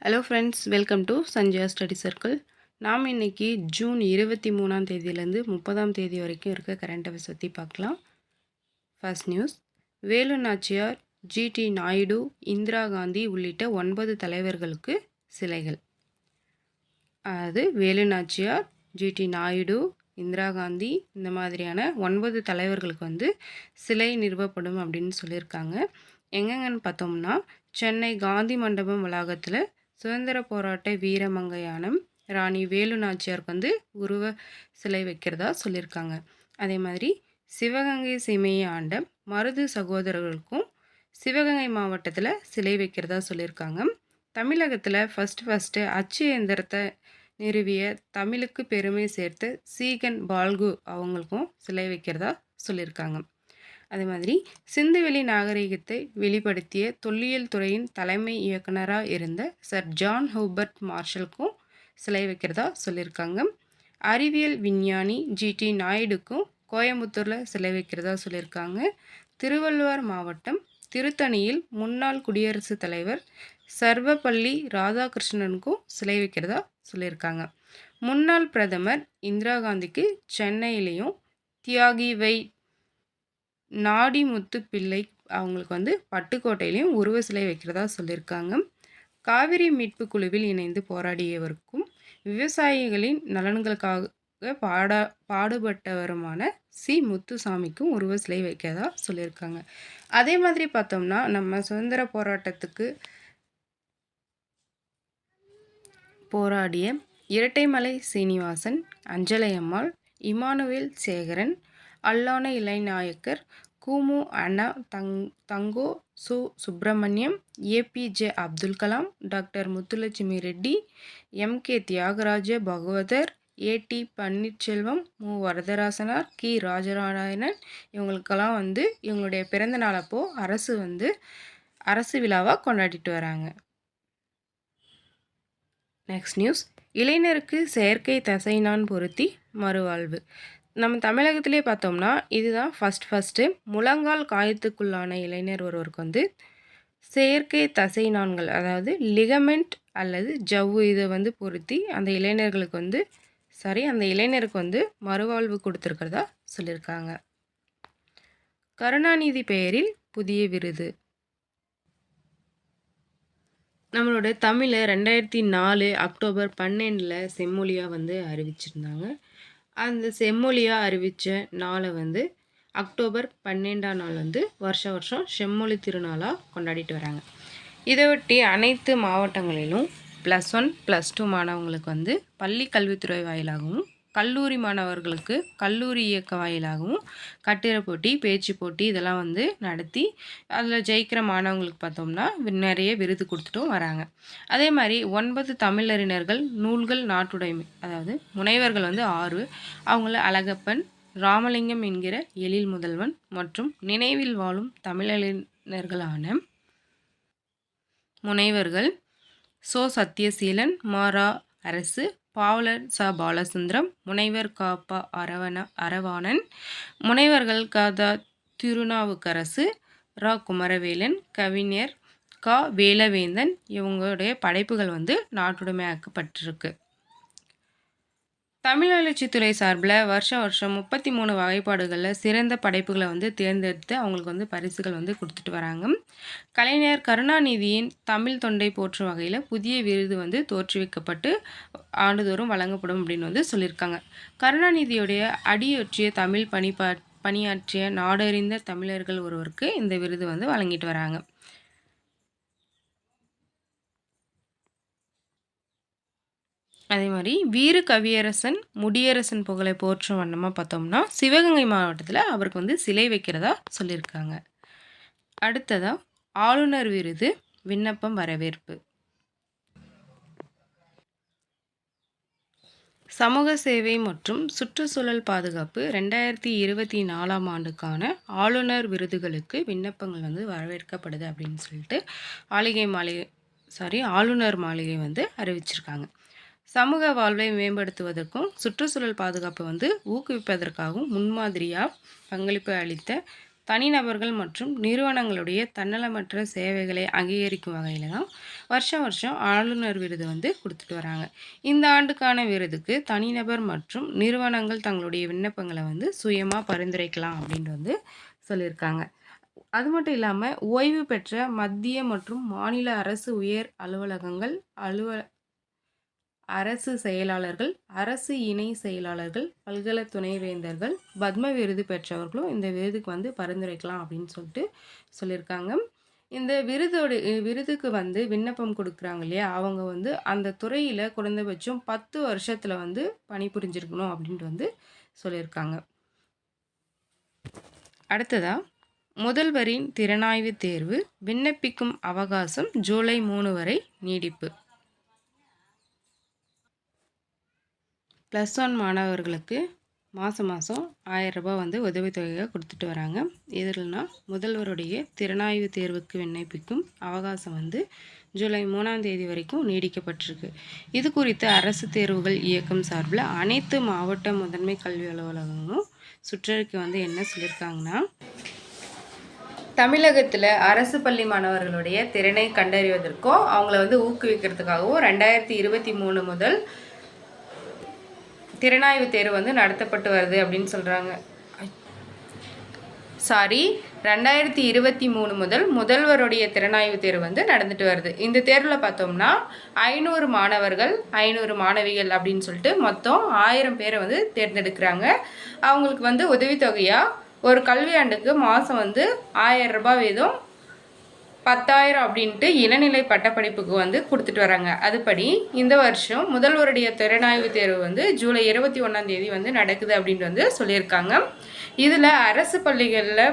Hello friends, welcome to Sanjaya study circle. நாம் இன்றைக்கி June 23ஆம் தேதியிலேருந்து 30ஆம் தேதி வரைக்கும் இருக்க கரண்ட் அஃபேர்ஸ் பற்றி பார்க்கலாம். ஃபர்ஸ்ட் நியூஸ், வேலு நாச்சியார், ஜிடி நாயுடு, இந்திரா காந்தி உள்ளிட்ட 9 தலைவர்களுக்கு சிலைகள். அதாவது வேலு நாச்சியார், ஜிடி நாயுடு, இந்திரா காந்தி இந்த மாதிரியான 9 தலைவர்களுக்கு சிலை நிறுவப்படும் அப்படின்னு சொல்லியிருக்காங்க. எங்கெங்கன்னு பார்த்தோம்னா, சென்னை காந்தி மண்டபம் வளாகத்தில் சுதந்திர போராட்ட வீரமங்கையானம் ராணி வேலு நாச்சியாருக்கு உருவ சிலை வைக்கிறதா சொல்லியிருக்காங்க. அதே மாதிரி சிவகங்கை சீமையை ஆண்ட மருது சகோதரர்களுக்கும் சிவகங்கை மாவட்டத்தில் சிலை வைக்கிறதா சொல்லியிருக்காங்க. தமிழகத்தில் ஃபஸ்ட்டு அச்சு இயந்திரத்தை நிறுவிய தமிழுக்கு பெருமை சேர்த்த சீகன் பால்கு அவங்களுக்கும் சிலை வைக்கிறதா சொல்லியிருக்காங்க. அதே மாதிரி சிந்துவெளி நாகரிகத்தை வெளிப்படுத்திய தொல்லியல் துறையின் தலைமை இயக்குனராக இருந்த சர் ஜான் ஹூபர்ட் மார்ஷலுக்கும் சிலை வைக்கிறதா சொல்லியிருக்காங்க. அறிவியல் விஞ்ஞானி ஜிடி நாயுடுக்கும் கோயம்புத்தூரில் சிலை வைக்கிறதா சொல்லியிருக்காங்க. திருவள்ளுவர் மாவட்டம் திருத்தணியில் முன்னாள் குடியரசுத் தலைவர் சர்வப்பள்ளி ராதாகிருஷ்ணனுக்கும் சிலை வைக்கிறதா சொல்லியிருக்காங்க. முன்னாள் பிரதமர் இந்திரா காந்திக்கு சென்னையிலையும் தியாகி வை நாடிமுத்து பிள்ளை அவங்களுக்கு பட்டுக்கோட்டையிலையும் உருவ சிலை வைக்கிறதா சொல்லியிருக்காங்க. காவிரி மீட்பு குழுவில் இணைந்து போராடியவருக்கும் விவசாயிகளின் நலன்களுக்காக பாடுபட்டவருமான சி முத்துசாமிக்கும் உருவ சிலை வைக்கிறதா சொல்லியிருக்காங்க. அதே மாதிரி பார்த்தோம்னா, நம்ம சுதந்திர போராட்டத்துக்கு போராடிய இரட்டைமலை சீனிவாசன், அஞ்சலையம்மாள், இமானுவேல் சேகரன், அல்லான இளைநாயக்கர், கூமு அண்ணா தங்கோ, சு Subramaniam, APJ Abdul Kalam, doctor Muthulakshmi Reddy, MK Thyagaraja Bhagavathar, AT Panneerselvam, மு வரதராசனார், கி ராஜநாராயணன் இவங்களுக்கெல்லாம் இவங்களுடைய பிறந்த நாளப்போ அரசு விழாவாக கொண்டாடிட்டு வராங்க. நெக்ஸ்ட் நியூஸ், இளைஞருக்கு செயற்கை தசைநான் பொருத்தி மறுவாழ்வு. நம்ம தமிழகத்திலே பார்த்தோம்னா இதுதான் ஃபஸ்ட்டு முழங்கால் காயத்துக்குள்ளான இளைஞர் ஒருவருக்கு செயற்கை தசை நான்கள், அதாவது லிகமெண்ட் அல்லது ஜவ்வு இதை பொருத்தி அந்த இளைஞருக்கு மறுவாழ்வு கொடுத்துருக்கிறதா சொல்லியிருக்காங்க. கருணாநிதி பெயரில் புதிய விருது. நம்மளோட தமிழை 2004 அக்டோபர் 12 செம்மொழியாக அறிவிச்சிருந்தாங்க. அந்த செம்மொழியாக அறிவித்த நாளை அக்டோபர் 12ஆம் நாள் வருஷம் செம்மொழி திருநாளாக கொண்டாடிட்டு வராங்க. இதை ஒட்டி அனைத்து மாவட்டங்களிலும் +1 +2 மாணவங்களுக்கு பள்ளி கல்வித்துறை வாயிலாகவும், கல்லூரி மாணவர்களுக்கு கல்லூரி இயக்க வாயிலாகவும் கட்டுரை போட்டி, பேச்சு போட்டி இதெல்லாம் நடத்தி அதில் ஜெயிக்கிற மாணவங்களுக்கு பார்த்தோம்னா நிறைய விருது கொடுத்துட்டும் வராங்க. அதே மாதிரி 9 தமிழறிஞர்கள் நூல்கள் நாட்டுடைமை, அதாவது முனைவர்கள் 6, அவங்கள அழகப்பன், ராமலிங்கம் என்கிற எழில் முதல்வன் மற்றும் நினைவில் வாழும் தமிழறிஞர்களான முனைவர்கள் சோ சத்தியசீலன், மாரா அரசு, பாவலர் ச பாலசுந்தரம், முனைவர் காப்பா அரவாணன், முனைவர்கள் கதா திருநாவுக்கரசு, ரா குமரவேலன், கவிஞர் கா வேலவேந்தன் இவங்களுடைய படைப்புகள் நாட்டுடைமையாக்கப்பட்டிருக்கு. தமிழ் வளர்ச்சித்துறை சார்பில் வருஷம் 33 வகைப்பாடுகளில் சிறந்த படைப்புகளை தேர்ந்தெடுத்து அவங்களுக்கு பரிசுகள் கொடுத்துட்டு வராங்க. கலைஞர் கருணாநிதியின் தமிழ் தொண்டை போற்றும் வகையில் புதிய விருது தோற்றுவிக்கப்பட்டு ஆண்டுதோறும் வழங்கப்படும் அப்படின்னு சொல்லியிருக்காங்க. கருணாநிதியுடைய அடியொற்றிய தமிழ் பணியாற்றிய நாடறிந்த தமிழர்கள் ஒருவருக்கு இந்த விருது வழங்கிட்டு வராங்க. அதே மாதிரி வீறு கவியரசன் முடியரசன் புகழை போற்றும் வண்ணமாக பார்த்தோம்னா சிவகங்கை மாவட்டத்தில் அவருக்கு சிலை வைக்கிறதா சொல்லியிருக்காங்க. அடுத்ததாக ஆளுநர் விருது விண்ணப்பம் வரவேற்பு. சமூக சேவை மற்றும் சுற்றுச்சூழல் பாதுகாப்பு 2024ஆம் ஆண்டுக்கான ஆளுநர் விருதுகளுக்கு விண்ணப்பங்கள் வரவேற்கப்படுது அப்படின்னு சொல்லிட்டு ஆளுநர் மாளிகை அறிவிச்சிருக்காங்க. சமூக வாழ்வை மேம்படுத்துவதற்கும் சுற்றுச்சூழல் பாதுகாப்பை ஊக்குவிப்பதற்காகவும் முன்மாதிரியாக பங்களிப்பு அளித்த தனிநபர்கள் மற்றும் நிறுவனங்களுடைய தன்னலமற்ற சேவைகளை அங்கீகரிக்கும் வகையில் தான் வருஷம் வருஷம் ஆளுநர் விருது வந்து கொடுத்துட்டு வராங்க. இந்த ஆண்டுக்கான விருதுக்கு தனிநபர் மற்றும் நிறுவனங்கள் தங்களுடைய விண்ணப்பங்களை வந்து சுயமாக பரிந்துரைக்கலாம் அப்படின்னு வந்து சொல்லியிருக்காங்க. அது மட்டும் இல்லாமல் ஓய்வு பெற்ற மத்திய மற்றும் மாநில அரசு உயர் அலுவலகங்கள், அரசு செயலாளர்கள், அரசு இணை செயலாளர்கள், பல்கலை துணைவேந்தர்கள், பத்ம விருது பெற்றவர்களும் இந்த விருதுக்கு வந்து பரிந்துரைக்கலாம் அப்படின்னு சொல்லிட்டு சொல்லியிருக்காங்க. இந்த விருதுக்கு வந்து விண்ணப்பம் கொடுக்குறாங்க இல்லையா, அவங்க வந்து அந்த துறையில் குறைந்தபட்சம் 10 வருஷத்தில் வந்து பணிபுரிஞ்சிருக்கணும் அப்படின்ட்டு வந்து சொல்லியிருக்காங்க. அடுத்ததா முதல்வரின் திறனாய்வு தேர்வு விண்ணப்பிக்கும் அவகாசம் ஜூலை 3 வரை நீடிப்பு. +1 மாணவர்களுக்கு மாதம் 1000 ரூபாய் வந்து உதவித்தொகையாக கொடுத்துட்டு வராங்க. இதில்னா முதல்வருடைய திறனாய்வு தேர்வுக்கு விண்ணப்பிக்கும் அவகாசம் வந்து ஜூலை 3ஆம் தேதி வரைக்கும் நீடிக்கப்பட்டிருக்கு. இது குறித்து அரசு தேர்வுகள் இயக்கம் சார்பில் அனைத்து மாவட்ட முதன்மை கல்வி அலுவலகங்களும் சுற்றறிக்கை வந்து என்ன சொல்லியிருக்காங்கன்னா, தமிழகத்தில் அரசு பள்ளி மாணவர்களுடைய திறனை கண்டறிவதற்கும் அவங்கள வந்து ஊக்குவிக்கிறதுக்காகவும் 2023 முதல் திறனாய்வு தேர்வு வந்து நடத்தப்பட்டு வருது அப்படின்னு சொல்கிறாங்க. 2023 முதல் முதல்வருடைய திறனாய்வு தேர்வு வந்து நடந்துட்டு வருது. இந்த தேர்வில் பார்த்தோம்னா 500 மாணவர்கள் 500 மாணவிகள் அப்படின்னு சொல்லிட்டு மொத்தம் 1000 பேரை வந்து தேர்ந்தெடுக்கிறாங்க. அவங்களுக்கு வந்து உதவித்தொகையாக ஒரு கல்வியாண்டுக்கு மாதம் வந்து 1000 ரூபாய் வீதம் 10,000 அப்படின்ட்டு இளநிலை பட்டப்படிப்புக்கு வந்து கொடுத்துட்டு வராங்க. அதுபடி இந்த வருஷம் முதல்வருடைய திறனாய்வு தேர்வு வந்து ஜூலை 21ஆம் தேதி வந்து நடக்குது அப்படின்ட்டு வந்து சொல்லியிருக்காங்க. இதில் அரசு பள்ளிகளில்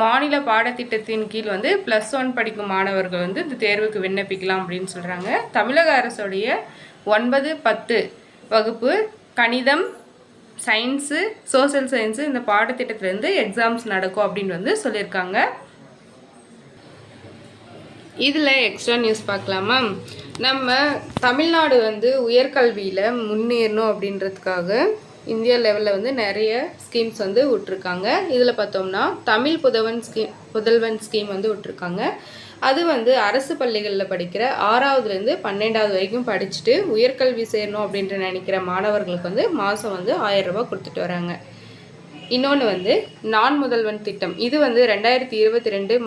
மாநில பாடத்திட்டத்தின் கீழ் வந்து +1 படிக்கும் மாணவர்கள் வந்து இந்த தேர்வுக்கு விண்ணப்பிக்கலாம் அப்படின்னு சொல்கிறாங்க. தமிழக அரசுடைய 9, 10 வகுப்பு கணிதம், சயின்ஸு, சோசியல் சயின்ஸு இந்த பாடத்திட்டத்திலேருந்து எக்ஸாம்ஸ் நடக்கும் அப்படின்னு வந்து சொல்லியிருக்காங்க. இதில் எக்ஸ்ட்ரா நியூஸ் பார்க்கலாமா? நம்ம தமிழ்நாடு வந்து உயர்கல்வியில் முன்னேறணும் அப்படின்றதுக்காக இந்தியா லெவலில் வந்து நிறைய ஸ்கீம்ஸ் வந்து விட்ருக்காங்க. இதில் பார்த்தோம்னா தமிழ் புதல்வன் ஸ்கீம் வந்து விட்ருக்காங்க. அது வந்து அரசு பள்ளிகளில் படிக்கிற 6ஆவதுலேருந்து 12ஆவது வரைக்கும் படிச்சுட்டு உயர்கல்வி சேரணும் அப்படின்ட்டு நினைக்கிற மாணவர்களுக்கு வந்து மாதம் வந்து 1000 ரூபாய் கொடுத்துட்டு வராங்க. இன்னொன்று வந்து நான் முதல்வன் திட்டம். இது வந்து 2022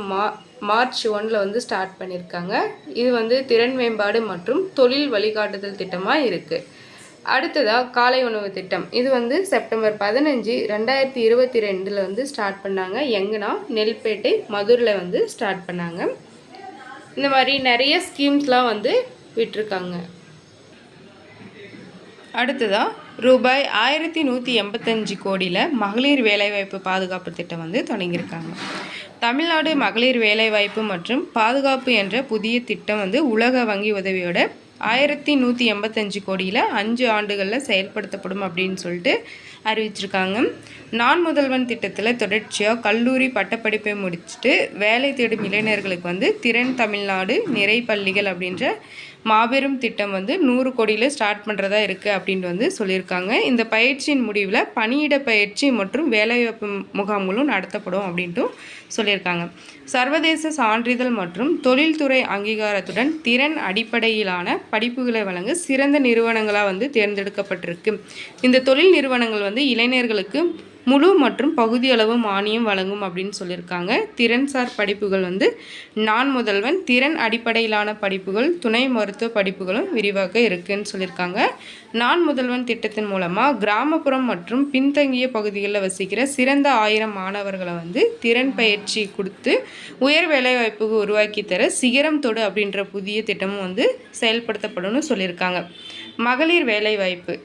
மார்ச் 1 வந்து ஸ்டார்ட் பண்ணியிருக்காங்க. இது வந்து திறன் மேம்பாடு மற்றும் தொழில் வழிகாட்டுதல் திட்டமாக இருக்குது. அடுத்ததாக காலை உணவு திட்டம். இது வந்து செப்டம்பர் 15, 2022 வந்து ஸ்டார்ட் பண்ணாங்க. எங்கன்னா நெல்பேட்டை, மதுரையில் வந்து ஸ்டார்ட் பண்ணாங்க. இந்த மாதிரி நிறைய ஸ்கீம்ஸ்லாம் வந்து விட்டுருக்காங்க. அடுத்ததாக ரூபாய் 1185 கோடியில் மகளிர் வேலைவாய்ப்பு பாதுகாப்பு திட்டம் வந்து தொடங்கியிருக்காங்க. தமிழ்நாடு மகளிர் வேலைவாய்ப்பு மற்றும் பாதுகாப்பு என்ற புதிய திட்டம் வந்து உலக வங்கி உதவியோட 1185 கோடியில் 5 ஆண்டுகளில் செயல்படுத்தப்படும் அப்படின்னு சொல்லிட்டு அறிவிச்சிருக்காங்க. நான் முதல்வன் திட்டத்தில் தொடர்ச்சியாக கல்லூரி பட்டப்படிப்பை முடிச்சுட்டு வேலை தேடும் இளைஞர்களுக்கு வந்து திறன் தமிழ்நாடு நிறை பள்ளிகள் அப்படின்ற மாபெரும் திட்டம் வந்து 100 கோடியில் ஸ்டார்ட் பண்ணுறதா இருக்குது அப்படின்ட்டு வந்து சொல்லியிருக்காங்க. இந்த பயிற்சியின் முடிவில் பணியிட பயிற்சி மற்றும் வேலைவாய்ப்பு முகாம்களும் நடத்தப்படும் அப்படின்ட்டும் சொல்லியிருக்காங்க. சர்வதேச சான்றிதழ் மற்றும் தொழில்துறை அங்கீகாரத்துடன் திறன் அடிப்படையிலான படிப்புகளை வழங்க சிறந்த நிறுவனங்களாக வந்து தேர்ந்தெடுக்கப்பட்டிருக்கு. இந்த தொழில் நிறுவனங்கள் வந்து இளைஞர்களுக்கு முழு மற்றும் பகுதியளவு மானியம் வழங்கும் அப்படின்னு சொல்லியிருக்காங்க. திறன்சார் படிப்புகள் வந்து நான் முதல்வன், திறன் அடிப்படையிலான படிப்புகள், துணை மருத்துவ படிப்புகளும் விரிவாக இருக்குன்னு சொல்லியிருக்காங்க. நான் முதல்வன் திட்டத்தின் மூலமாக கிராமப்புறம் மற்றும் பின்தங்கிய பகுதிகளில் வசிக்கிற சிறந்த 1000 மாணவர்களை வந்து திறன் பயிற்சி கொடுத்து உயர் வேலைவாய்ப்புக்கு உருவாக்கி தர சிகரம் தொடு அப்படின்ற புதிய திட்டமும் வந்து செயல்படுத்தப்படும்னு சொல்லியிருக்காங்க. மகளிர் வேலைவாய்ப்பு.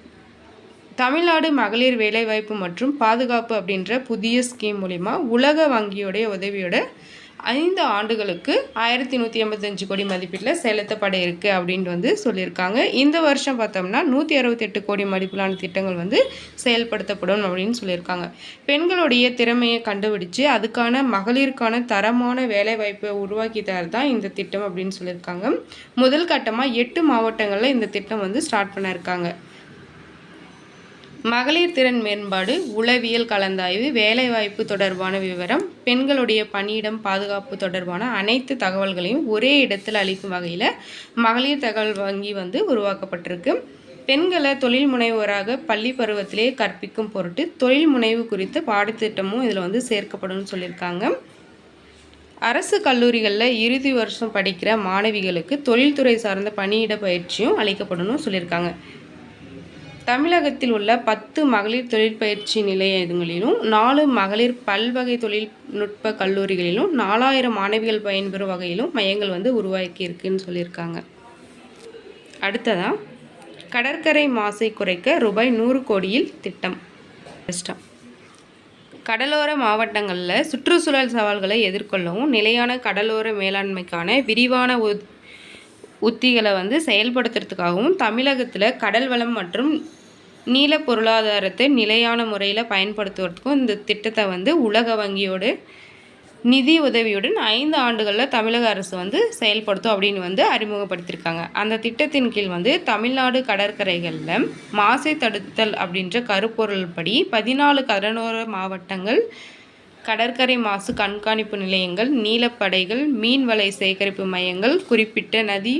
தமிழ்நாடு மகளிர் வேலைவாய்ப்பு மற்றும் பாதுகாப்பு அப்படின்ற புதிய ஸ்கீம் மூலிமா உலக வங்கியோடைய உதவியோட 5 ஆண்டுகளுக்கு 1185 கோடி மதிப்பீட்டில் செலுத்தப்பட இருக்குது அப்படின்ட்டு வந்து சொல்லியிருக்காங்க. இந்த வருஷம் பார்த்தோம்னா 168 கோடி மதிப்பிலான திட்டங்கள் வந்து செயல்படுத்தப்படும் அப்படின்னு சொல்லியிருக்காங்க. பெண்களுடைய திறமையை கண்டுபிடிச்சு அதுக்கான மகளிருக்கான தரமான வேலைவாய்ப்பை உருவாக்கி தரதான் இந்த திட்டம் அப்படின்னு சொல்லியிருக்காங்க. முதல் கட்டமாக 8 மாவட்டங்களில் இந்த திட்டம் வந்து ஸ்டார்ட் பண்ணியிருக்காங்க. மகளிர் திறன் மேம்பாடு, உளவியல் கலந்தாய்வு, வேலைவாய்ப்பு தொடர்பான விவரம், பெண்களுடைய பணியிடம் பாதுகாப்பு தொடர்பான அனைத்து தகவல்களையும் ஒரே இடத்தில் அளிக்கும் வகையில் மகளிர் தகவல் வங்கி உருவாக்கப்பட்டிருக்கு. பெண்களை தொழில் முனைவோராக பள்ளி பருவத்திலே கற்பிக்கும் பொருட்டு தொழில் முனைவு குறித்த பாடத்திட்டமும் இதில் சேர்க்கப்படும் சொல்லியிருக்காங்க. அரசு கல்லூரிகளில் இறுதி வருஷம் படிக்கிற மாணவிகளுக்கு தொழில்துறை சார்ந்த பணியிட பயிற்சியும் அளிக்கப்படணும் சொல்லியிருக்காங்க. தமிழகத்தில் உள்ள 10 மகளிர் தொழிற்பயிற்சி நிலையங்களிலும் 4 மகளிர் பல்வகை தொழில்நுட்ப கல்லூரிகளிலும் 4000 மாணவிகள் பயன்பெறும் வகையிலும் மையங்கள் உருவாக்கி இருக்குன்னு சொல்லியிருக்காங்க. அடுத்ததான் கடற்கரை மாசை குறைக்க ரூபாய் 100 கோடியில் திட்டம். கடலோர மாவட்டங்களில் சுற்றுச்சூழல் சவால்களை எதிர்கொள்ளவும் நிலையான கடலோர மேலாண்மைக்கான விரிவான உத்திகளை செயல்படுத்துறதுக்காகவும் தமிழகத்தில் கடல் வளம் மற்றும் நீல பொருளாதாரத்தை நிலையான முறையில் பயன்படுத்துவதற்கும் இந்த திட்டத்தை உலக வங்கியோட நிதி உதவியுடன் 5 ஆண்டுகளில் தமிழக அரசு செயல்படுத்தும் அப்படின்னு அறிமுகப்படுத்தியிருக்காங்க. அந்த திட்டத்தின் கீழ் தமிழ்நாடு கடற்கரைகளில் மாசை தடுத்தல் அப்படின்ற கருப்பொருள் படி 14 கடலோர மாவட்டங்கள் கடற்கரை மாசு கண்காணிப்பு நிலையங்கள், நீலப்படைகள், மீன் வலை சேகரிப்பு மையங்கள், குறிப்பிட்ட நதி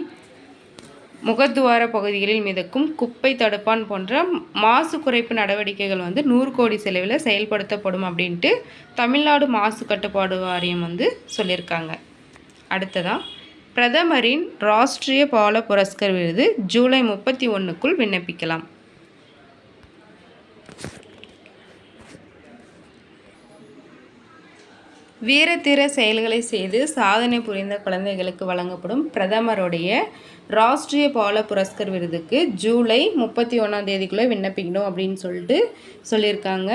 முகத்துவார பகுதிகளில் மிதக்கும் குப்பை தடுப்பான் போன்ற மாசு குறைப்பு நடவடிக்கைகள் 100 கோடி செலவில் செயல்படுத்தப்படும் அப்படின்ட்டு தமிழ்நாடு மாசு கட்டுப்பாடு வாரியம் சொல்லியிருக்காங்க. அடுத்ததாக பிரதமரின் ராஷ்ட்ரிய பால புரஸ்கர் விருது ஜூலை 31க்குள் விண்ணப்பிக்கலாம். வீரத்தீர செயல்களை செய்து சாதனை புரிந்த குழந்தைகளுக்கு வழங்கப்படும் பிரதமருடைய ராஷ்ட்ரிய பால புரஸ்கர் விருதுக்கு ஜூலை 31ஆம் தேதிக்குள்ளே விண்ணப்பிக்கணும் அப்படின்னு சொல்லியிருக்காங்க.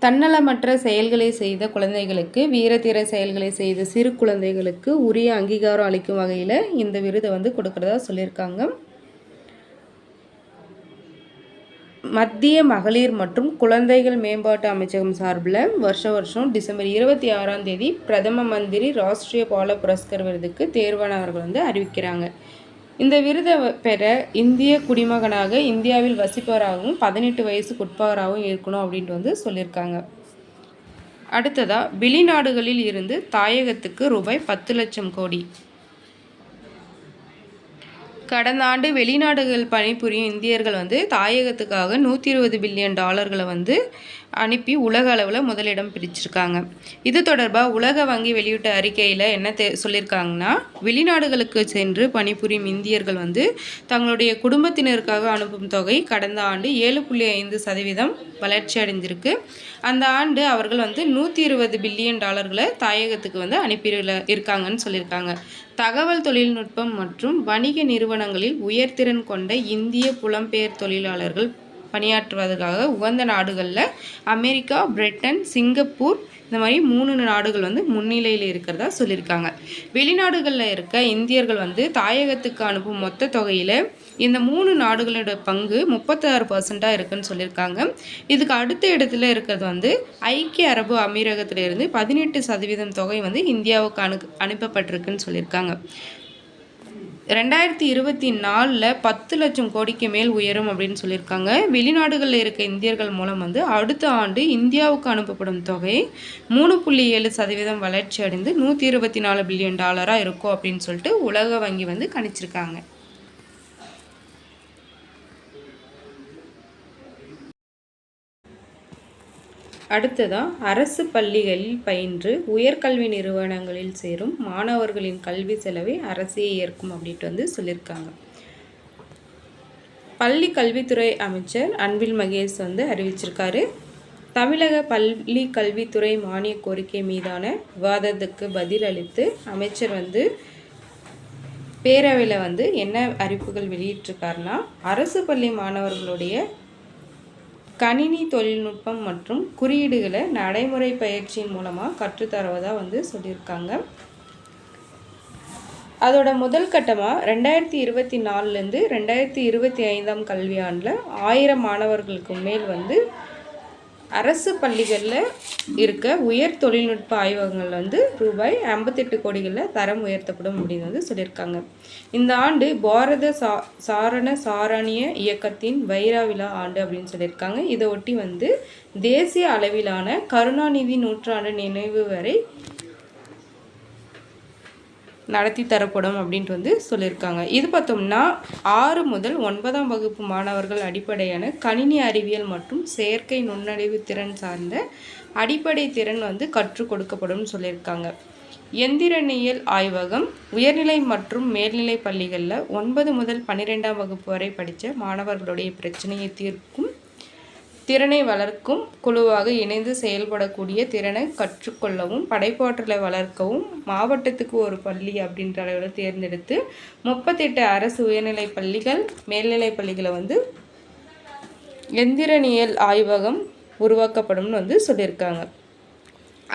தன்னலமற்ற செயல்களை செய்த குழந்தைகளுக்கு, வீரத்தீர செயல்களை செய்த சிறு குழந்தைகளுக்கு உரிய அங்கீகாரம் அளிக்கும் வகையில் இந்த விருதை கொடுக்கறதா சொல்லியிருக்காங்க. மத்திய மகளிர் மற்றும் குழந்தைகள் மேம்பாட்டு அமைச்சகம் சார்பில் வருஷம் டிசம்பர் 26ஆம் தேதி பிரதம மந்திரி ராஷ்ட்ரிய பால புரஸ்கர் விருதுக்கு தேர்வானவர்கள் அறிவிக்கிறாங்க. இந்த விருதை பெற இந்திய குடிமகனாக இந்தியாவில் வசிப்பவராகவும் 18 வயசுக்குட்பவராகவும் இருக்கணும் அப்படின்ட்டு சொல்லியிருக்காங்க. அடுத்ததாக வெளிநாடுகளில் இருந்து தாயகத்துக்கு ரூபாய் 10 லட்சம் கோடி. கடந்த ஆண்டு வெளிநாடுகள் பணிபுரியும் இந்தியர்கள் தாயகத்துக்காக 120 பில்லியன் டாலர்களை அனுப்பி உலக அளவில் முதலிடம் பிடிச்சிருக்காங்க. இது தொடர்பாக உலக வங்கி வெளியிட்ட அறிக்கையில் என்ன சொல்லியிருக்காங்கன்னா, வெளிநாடுகளுக்கு சென்று பணிபுரியும் இந்தியர்கள் தங்களுடைய குடும்பத்தினருக்காக அனுப்பும் தொகை கடந்த ஆண்டு 7.5% வளர்ச்சி அடைஞ்சிருக்கு. அந்த ஆண்டு அவர்கள் 120 பில்லியன் டாலர்களை தாயகத்துக்கு அனுப்பி இருக்காங்கன்னு சொல்லியிருக்காங்க. தகவல் தொழில்நுட்பம் மற்றும் வணிக நிறுவனங்களில் உயர்திறன் கொண்ட இந்திய புலம்பெயர் தொழிலாளர்கள் பணியாற்றுவதற்காக உகந்த நாடுகளில் அமெரிக்கா, பிரிட்டன், சிங்கப்பூர் இந்த மாதிரி 3 நாடுகள் முன்னிலையில் இருக்கிறதா சொல்லியிருக்காங்க. வெளிநாடுகளில் இருக்க இந்தியர்கள் தாயகத்துக்கு அனுப்பும் மொத்த தொகையில் இந்த 3 நாடுகளோட பங்கு 36% இருக்குன்னு சொல்லியிருக்காங்க. இதுக்கு அடுத்த இடத்துல இருக்கிறது ஐக்கிய அரபு அமீரகத்திலிருந்து 18% தொகை இந்தியாவுக்கு அனுப்பப்பட்டிருக்குன்னு சொல்லியிருக்காங்க. 2024 10 லட்சம் கோடிக்கு மேல் உயரும் அப்படின்னு சொல்லியிருக்காங்க. வெளிநாடுகளில் இருக்க இந்தியர்கள் மூலம் அடுத்த ஆண்டு இந்தியாவுக்கு அனுப்பப்படும் தொகை 3.7% வளர்ச்சி அடைந்து 124 பில்லியன் டாலராக இருக்கும் அப்படின்னு சொல்லிட்டு உலக வங்கி கணிச்சிருக்காங்க. அடுத்ததாக அரசு பள்ளிகளில் பயின்று உயர்கல்வி நிறுவனங்களில் சேரும் மாணவர்களின் கல்வி செலவை அரசே ஏற்கும் அப்படின்ட்டு சொல்லியிருக்காங்க. பள்ளி கல்வித்துறை அமைச்சர் அன்பில் மகேஷ் அறிவிச்சிருக்காரு. தமிழக பள்ளி கல்வித்துறை மானிய கோரிக்கை மீதான விவாதத்துக்கு பதில் அளித்து அமைச்சர் பேரவையில் என்ன அறிவிப்புகள் வெளியிட்டிருக்காருன்னா, அரசு பள்ளி மாணவர்களுடைய கணினி தொழில்நுட்பம் மற்றும் குறியீடுகளை நடைமுறை பயிற்சியின் மூலமாக கற்றுத்தருவதாக சொல்லியிருக்காங்க. அதோட முதல் கட்டமாக 2024லேருந்து 2025 கல்வியாண்டில் 1000 மாணவர்களுக்கு மேல் அரசு பள்ளிகளில் இருக்க உயர் தொழில்நுட்ப ஆய்வகங்கள் வந்து ரூபாய் 58 கோடிகளில் தரம் உயர்த்தப்படும் அப்படின்னு வந்து சொல்லியிருக்காங்க. இந்த ஆண்டு பாரத சாரண சாரணிய இயக்கத்தின் வைரா விழா ஆண்டு அப்படின்னு சொல்லியிருக்காங்க. இதை ஒட்டி வந்து தேசிய அளவிலான கருணாநிதி நூற்றாண்டு நினைவு வரை நடத்தி தரப்படும் அப்படின்ட்டு வந்து சொல்லியிருக்காங்க. இது பார்த்தோம்னா 6 முதல் 9ஆம் வகுப்பு மாணவர்கள் அடிப்படையான கணினி அறிவியல் மற்றும் செயற்கை நுண்ணறிவு திறன் சார்ந்த அடிப்படை திறன் வந்து கற்றுக் கொடுக்கப்படும் சொல்லியிருக்காங்க. எந்திரனியல் ஆய்வகம் உயர்நிலை மற்றும் மேல்நிலை பள்ளிகளில் 9 முதல் 12ஆம் வகுப்பு வரை படித்த மாணவர்களுடைய பிரச்சனையை தீர்க்கும் திறனை வளர்க்கும் குழுவாக இணைந்து செயல்படக்கூடிய திறனை கற்றுக்கொள்ளவும் படைப்பாற்றலை வளர்க்கவும் மாவட்டத்துக்கு ஒரு பள்ளி அப்படின்ற அளவில் தேர்ந்தெடுத்து 38 அரசு உயர்நிலை பள்ளிகள் மேல்நிலை பள்ளிகளை வந்து எந்திரனியல் ஆய்வகம் உருவாக்கப்படும்னு வந்து சொல்லியிருக்காங்க.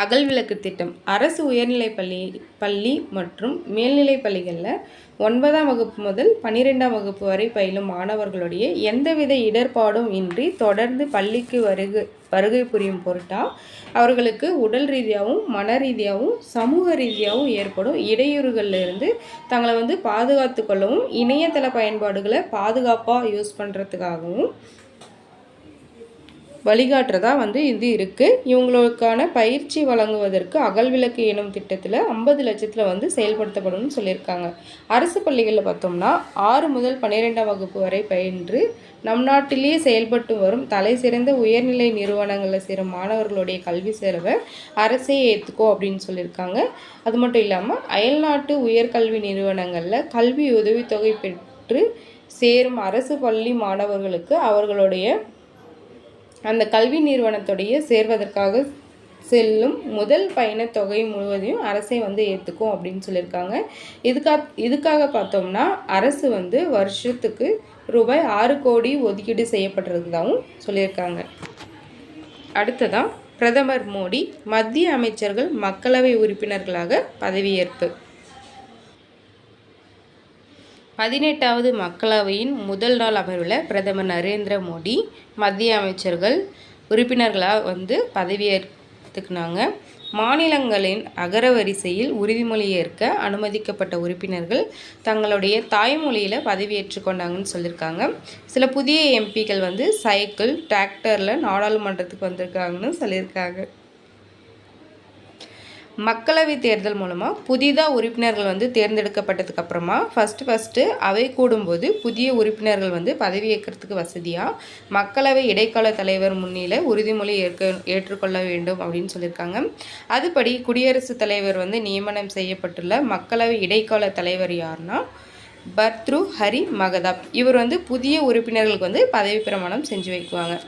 அகல்விளக்கு திட்டம் அரசு உயர்நிலை பள்ளி மற்றும் மேல்நிலை பள்ளிகளில் 9ஆம் வகுப்பு முதல் 12ஆம் வகுப்பு வரை பயிலும் மாணவர்களுடைய எந்தவித இடர்பாடும் இன்றி தொடர்ந்து பள்ளிக்கு வருகை புரியும் பொருட்டாக அவர்களுக்கு உடல் ரீதியாகவும் மன ரீதியாகவும் சமூக ரீதியாகவும் ஏற்படும் இடையூறுகளிலிருந்து தங்களை வந்து பாதுகாத்து கொள்ளவும் இணையதள பயன்பாடுகளை பாதுகாப்பாக யூஸ் பண்ணுறதுக்காகவும் வழிகாட்டுறதா வந்து இது இருக்குது. இவங்களுக்கான பயிற்சி வழங்குவதற்கு அகல்விளக்கு எனும் திட்டத்தில் 50 லட்சத்தில் வந்து செயல்படுத்தப்படும்னு சொல்லியிருக்காங்க. அரசு பள்ளிகளில் பார்த்தோம்னா 6 முதல் 12ஆம் வகுப்பு வரை பயின்று நம் நாட்டிலேயே செயல்பட்டு வரும் தலை சிறந்த உயர்நிலை நிறுவனங்களில் சேரும் மாணவர்களுடைய கல்வி செலவை அரசே ஏற்றுக்கோ அப்படின்னு சொல்லியிருக்காங்க. அது மட்டும் இல்லாமல் அயல்நாட்டு உயர்கல்வி நிறுவனங்களில் கல்வி உதவித்தொகை பெற்று சேரும் அரசு பள்ளி மாணவர்களுக்கு அவர்களுடைய அந்த கல்வி நிறுவனத்துடைய சேர்வதற்காக செல்லும் முதல் பயண தொகை முழுவதையும் அரசே வந்து ஏற்றுக்கும் அப்படின்னு சொல்லியிருக்காங்க. இதுக்காக பார்த்தோம்னா அரசு வந்து வருஷத்துக்கு ரூபாய் 6 கோடி ஒதுக்கீடு செய்யப்பட்டிருக்கிறதாகவும் சொல்லியிருக்காங்க. அடுத்ததான் பிரதமர் மோடி மத்திய அமைச்சர்கள் மக்களவை உறுப்பினர்களாக பதவியேற்பு. 18வது மக்களவையின் முதல் நாள் அமர்வில் பிரதமர் நரேந்திர மோடி மத்திய அமைச்சர்கள் உறுப்பினர்களாக வந்து பதவியேற்றுக்கினாங்க. மாநிலங்களின் அகரவரிசையில் உறுதிமொழி ஏற்க அனுமதிக்கப்பட்ட உறுப்பினர்கள் தங்களுடைய தாய்மொழியில் பதவியேற்று கொண்டாங்கன்னு சொல்லியிருக்காங்க. சில புதிய எம்பிக்கள் வந்து சைக்கிள் டிராக்டரில் நாடாளுமன்றத்துக்கு வந்திருக்காங்கன்னு சொல்லியிருக்காங்க. மக்களவை தேர்தல் மூலமாக புதிதாக உறுப்பினர்கள் வந்து தேர்ந்தெடுக்கப்பட்டதுக்கு அப்புறமா ஃபஸ்ட்டு அவை கூடும்போது புதிய உறுப்பினர்கள் வந்து பதவியேற்கிறதுக்கு வசதியாக மக்களவை இடைக்கால தலைவர் முன்னிலை உறுதிமொழி ஏற்றுக்கொள்ள வேண்டும் அப்படின்னு சொல்லியிருக்காங்க. அதுபடி குடியரசுத் தலைவர் வந்து நியமனம் செய்யப்பட்டுள்ள மக்களவை இடைக்கால தலைவர் யாருன்னா பர்த்ரு ஹரி மகதாப். இவர் வந்து புதிய உறுப்பினர்களுக்கு வந்து பதவி பிரமாணம் செஞ்சு வைக்குவாங்க.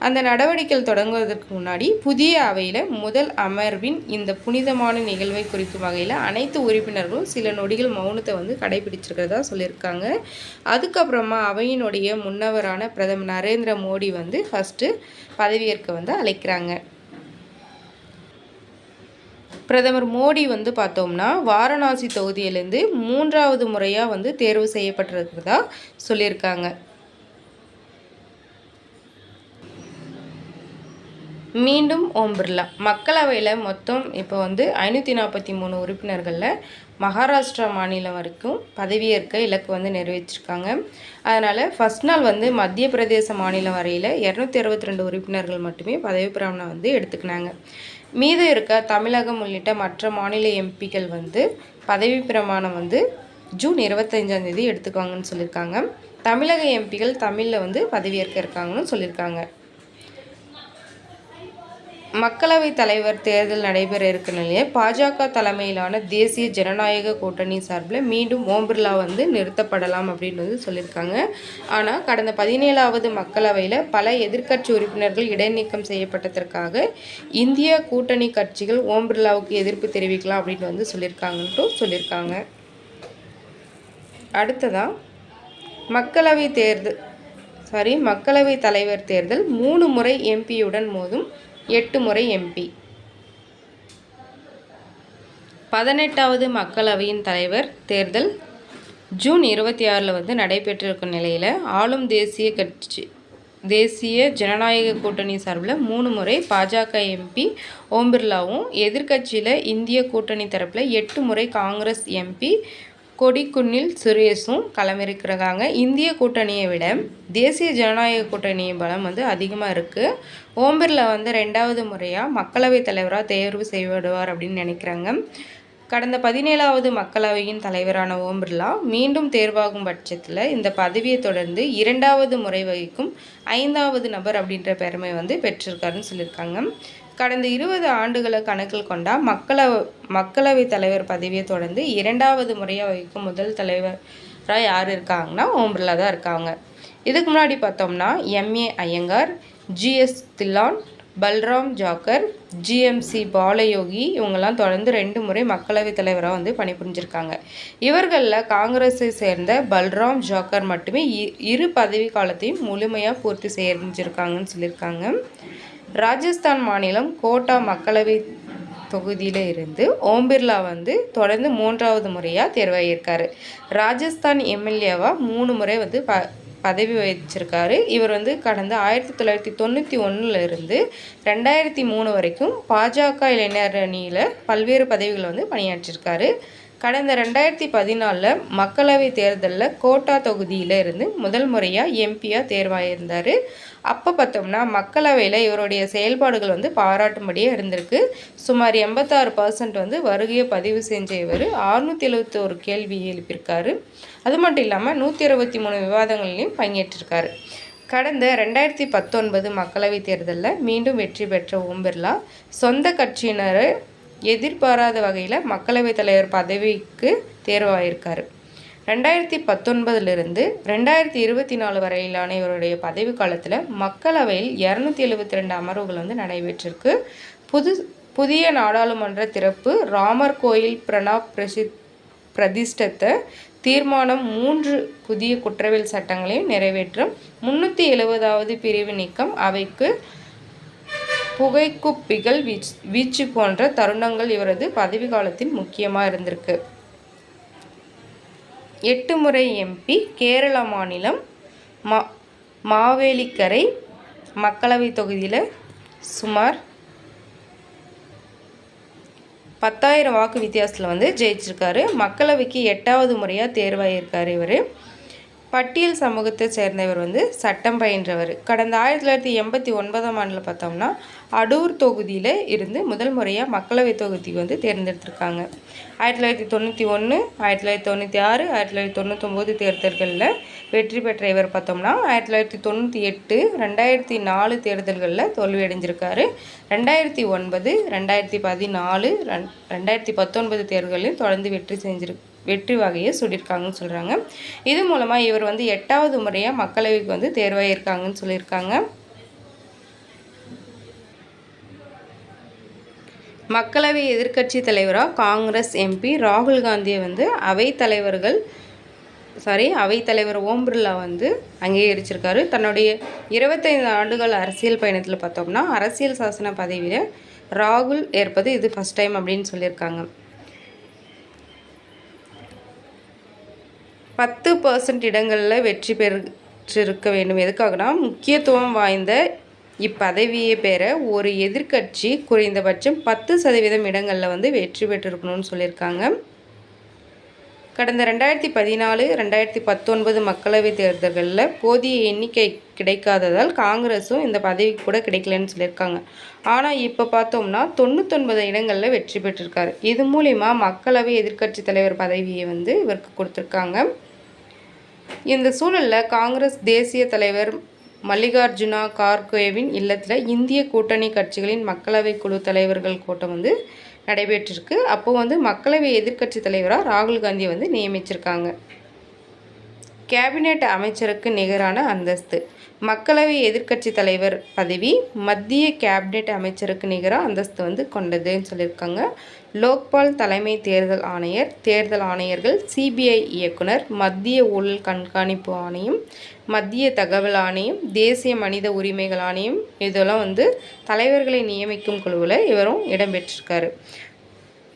அந்த நடவடிக்கைகள் தொடங்குவதற்கு முன்னாடி புதிய அவையில் முதல் அமர்வின் இந்த புனிதமான நிகழ்வை குறிக்கும் வகையில் அனைத்து உறுப்பினர்களும் சில நொடிகள் மௌனத்தை வந்து கடைபிடிச்சிருக்கிறதா சொல்லியிருக்காங்க. அதுக்கப்புறமா அவையினுடைய முன்னவரான பிரதமர் நரேந்திர மோடி வந்து ஃபஸ்ட்டு பதவியேற்க வந்து அழைக்கிறாங்க. பிரதமர் மோடி வந்து பார்த்தோம்னா வாரணாசி தொகுதியிலேருந்து 3வது முறையாக வந்து தேர்வு செய்யப்பட்டிருக்கிறதா சொல்லியிருக்காங்க. மீண்டும் ஓம் பிர்லா மக்களவையில் மொத்தம் இப்போ வந்து 543 உறுப்பினர்களில் மகாராஷ்டிரா மாநிலம் வரைக்கும் பதவியேற்க இலக்கு வந்து நிறைவேற்றிருக்காங்க. அதனால் ஃபஸ்ட் நாள் வந்து மத்திய பிரதேச மாநிலம் வரையில் 262 உறுப்பினர்கள் மட்டுமே பதவி பிரமாணம் வந்து எடுத்துக்கினாங்க. மீது இருக்க தமிழகம் உள்ளிட்ட மற்ற மாநில எம்பிக்கள் வந்து பதவி பிரமாணம் வந்து ஜூன் 25ஆம் தேதி எடுத்துக்குவாங்கன்னு சொல்லியிருக்காங்க. தமிழக எம்பிக்கள் தமிழில் வந்து பதவியேற்க இருக்காங்கன்னு சொல்லியிருக்காங்க. மக்களவை தலைவர் தேர்தல் நடைபெற இருக்க நிலையில் பாஜக தலைமையிலான தேசிய ஜனநாயக கூட்டணி சார்பில் மீண்டும் ஓம் பிர்லா வந்து நிறுத்தப்படலாம் அப்படின்னு வந்து சொல்லியிருக்காங்க. ஆனால் கடந்த 17வது மக்களவையில் பல எதிர்க்கட்சி உறுப்பினர்கள் இடைநீக்கம் செய்யப்பட்டதற்காக இந்திய கூட்டணி கட்சிகள் ஓம் பிர்லாவுக்கு எதிர்ப்பு தெரிவிக்கலாம் அப்படின்னு வந்து சொல்லியிருக்காங்க. அடுத்ததான் மக்களவை தலைவர் தேர்தல் 3 முறை எம்பியுடன் மோதும் 8 முறை எம்பி. 18வது மக்களவையின் தலைவர் தேர்தல் ஜூன் 26 வந்து நடைபெற்றிருக்கும் நிலையில் ஆளும் தேசிய கட்சி தேசிய ஜனநாயக கூட்டணி சார்பில் 3 முறை பாஜக எம்பி ஓம் பிர்லாவும், எதிர்க்கட்சியில் இந்திய கூட்டணி தரப்பில் 8 முறை காங்கிரஸ் எம்பி கொடிக்குன்னில் சுரேஷும் களமிறக்கிறாங்க. இந்திய கூட்டணியை விட தேசிய ஜனநாயக கூட்டணி பலம் அதிகமாக இருக்குது. ஓம் பிர்லா 2வது முறையாக மக்களவைத் தலைவராக தேர்வு செய்யப்படுவார் அப்படின்னு நினைக்கிறாங்க. கடந்த 17வது மக்களவையின் தலைவரான ஓம் பிர்லா மீண்டும் தேர்வாகும் பட்சத்தில் இந்த பதவியை தொடர்ந்து 2வது முறை வகிக்கும் 5வது நபர் அப்படின்ற பெருமை பெற்றிருக்காருன்னு சொல்லியிருக்காங்க. கடந்த 20 ஆண்டுகளை கணக்கில் கொண்டால் மக்களவைத் தலைவர் பதவியை தொடர்ந்து 2வது முறையாக வகிக்கும் முதல் தலைவராக யார் இருக்காங்கன்னா ஓம் பிர்லா தான் இருக்காங்க. இதுக்கு முன்னாடி பார்த்தோம்னா MA Ayyangar, GS Dhillon, Balram Jakhar, GMC Balayogi இவங்கெல்லாம் தொடர்ந்து 2 முறை மக்களவைத் தலைவராக பணிபுரிஞ்சிருக்காங்க. இவர்களில் காங்கிரஸை சேர்ந்த பல்ராம் ஜாக்கர் மட்டுமே 2 பதவி காலத்தையும் முழுமையாக பூர்த்தி செஞ்சுருக்காங்கன்னு சொல்லியிருக்காங்க. ராஜஸ்தான் மாநிலம் கோட்டா மக்களவை தொகுதியில் இருந்து ஓம் பிர்லா தொடர்ந்து 3வது முறையாக தேர்வாகியிருக்காரு. ராஜஸ்தான் எம்எல்ஏவாக 3 முறை பதவி வகிச்சிருக்காரு. இவர் கடந்த 1991 இருந்து 2003 வரைக்கும் பாஜக இளைஞர் அணியில் பல்வேறு பதவிகள் பணியாற்றிருக்காரு. கடந்த 2014 மக்களவைத் தேர்தலில் கோட்டா தொகுதியில் இருந்து முதல் முறையாக எம்பியாக தேர்வாகியிருந்தார். அப்போ பார்த்தோம்னா மக்களவையில் இவருடைய செயல்பாடுகள் பாராட்டும்படியாக இருந்திருக்கு. சுமார் 86% வருகையை பதிவு செஞ்ச இவர் 671 கேள்வி எழுப்பியிருக்காரு. அது மட்டும் இல்லாமல் 123 விவாதங்களையும் பங்கேற்றிருக்காரு. கடந்த 2019 மக்களவைத் தேர்தலில் மீண்டும் வெற்றி பெற்ற ஓம் பிர்லா சொந்த கட்சியினரை எதிர்பாராத வகையில் மக்களவைத் தலைவர் பதவிக்கு தேர்வாகியிருக்காரு. 2019 2024 வரையிலான இவருடைய பதவி காலத்தில் மக்களவையில் 272 அமர்வுகள் நடைபெற்றிருக்கு. புதிய நாடாளுமன்ற திறப்பு, ராமர் கோயில் பிரணாப் பிரதிஷ்டத்தை தீர்மானம், 3 புதிய குற்றவியல் சட்டங்களையும் நிறைவேற்றும், 370வது பிரிவு நீக்கம், அவைக்கு புகைக்குப்பிகள் வீச்சு போன்ற தருணங்கள் இவரது பதவி காலத்தின் முக்கியமாக இருந்திருக்கு. 8 முறை எம்பி, கேரள மாநிலம் மாவேலிக்கரை மக்களவை தொகுதியில் சுமார் 10,000 வாக்கு வித்தியாசத்தில் ஜெயிச்சிருக்காரு. மக்களவைக்கு 8வது முறையாக தேர்வாகியிருக்கார். இவர் பட்டியல் சமூகத்தை சேர்ந்தவர் சட்டம் பயின்றவர். கடந்த 1989 ஆண்டில் பார்த்தோம்னா அடூர் தொகுதியில் இருந்து முதல் முறையாக மக்களவை தொகுதிக்கு தேர்ந்தெடுத்திருக்காங்க. 1991, 1996, 1999 தேர்தல்களில் வெற்றி பெற்ற இவர் பார்த்தோம்னா 1998, 2004 தேர்தல்களில் தோல்வியடைஞ்சிருக்காரு. 2009, 2014, 2019 தேர்தல்களில் தொடர்ந்து வெற்றி வகையை சுட்டியிருக்காங்கன்னு சொல்கிறாங்க. இது மூலமாக இவர் 8வது முறையாக மக்களவைக்கு தேர்வாகியிருக்காங்கன்னு சொல்லியிருக்காங்க. மக்களவை எதிர்க்கட்சி தலைவராக காங்கிரஸ் எம்பி ராகுல் காந்தியை அவைத்தலைவர் ஓம் பிர்லா அங்கீகரிச்சிருக்காரு. தன்னுடைய 25 ஆண்டுகள் அரசியல் பயணத்தில் பார்த்தோம்னா அரசியல் சாசன பதவியில் ராகுல் ஏற்பது இது ஃபஸ்ட் டைம் அப்படின்னு சொல்லியிருக்காங்க. 10% இடங்களில் வெற்றி பெற்றிருக்க வேண்டும். எதுக்காகனா முக்கியத்துவம் வாய்ந்த இப்பதவியை பெற ஒரு எதிர்க்கட்சி குறைந்தபட்சம் 10% இடங்களில் வெற்றி பெற்றிருக்கணும்னு சொல்லியிருக்காங்க. கடந்த 2014, 2019 மக்களவைத் தேர்தல்களில் போதிய எண்ணிக்கை கிடைக்காததால் காங்கிரஸும் இந்த பதவிக்கு கூட கிடைக்கலன்னு சொல்லியிருக்காங்க. ஆனால் இப்போ பார்த்தோம்னா 99 இடங்களில் வெற்றி பெற்றிருக்காரு. இது மூலிமா மக்களவை எதிர்க்கட்சி தலைவர் பதவியை இவருக்கு கொடுத்துருக்காங்க. இந்த சூழலில் காங்கிரஸ் தேசிய தலைவர் மல்லிகார்ஜுனா கார்கேவின் இல்லத்தில் இந்திய கூட்டணி கட்சிகளின் மக்களவை குழு தலைவர்கள் கூட்டம் நடைபெற்றிருக்கு. அப்போது மக்களவை எதிர்க்கட்சி தலைவராக ராகுல் காந்தியை நியமிச்சிருக்காங்க. கேபினெட் அமைச்சருக்கு நிகரான அந்தஸ்து. மக்களவை எதிர்க்கட்சி தலைவர் பதவி மத்திய கேபினெட் அமைச்சருக்கு நிகராக அந்தஸ்து கொண்டதுன்னு சொல்லியிருக்காங்க. லோக்பால் தலைமை தேர்தல் ஆணையர், தேர்தல் ஆணையர்கள், சிபிஐ இயக்குனர், மத்திய ஊழல் கண்காணிப்பு ஆணையம், மத்திய தகவல் ஆணையம், தேசிய மனித உரிமைகள் ஆணையம் இதெல்லாம் தலைவர்களை நியமிக்கும் குழுவில் இவரும் இடம்பெற்றிருக்காரு.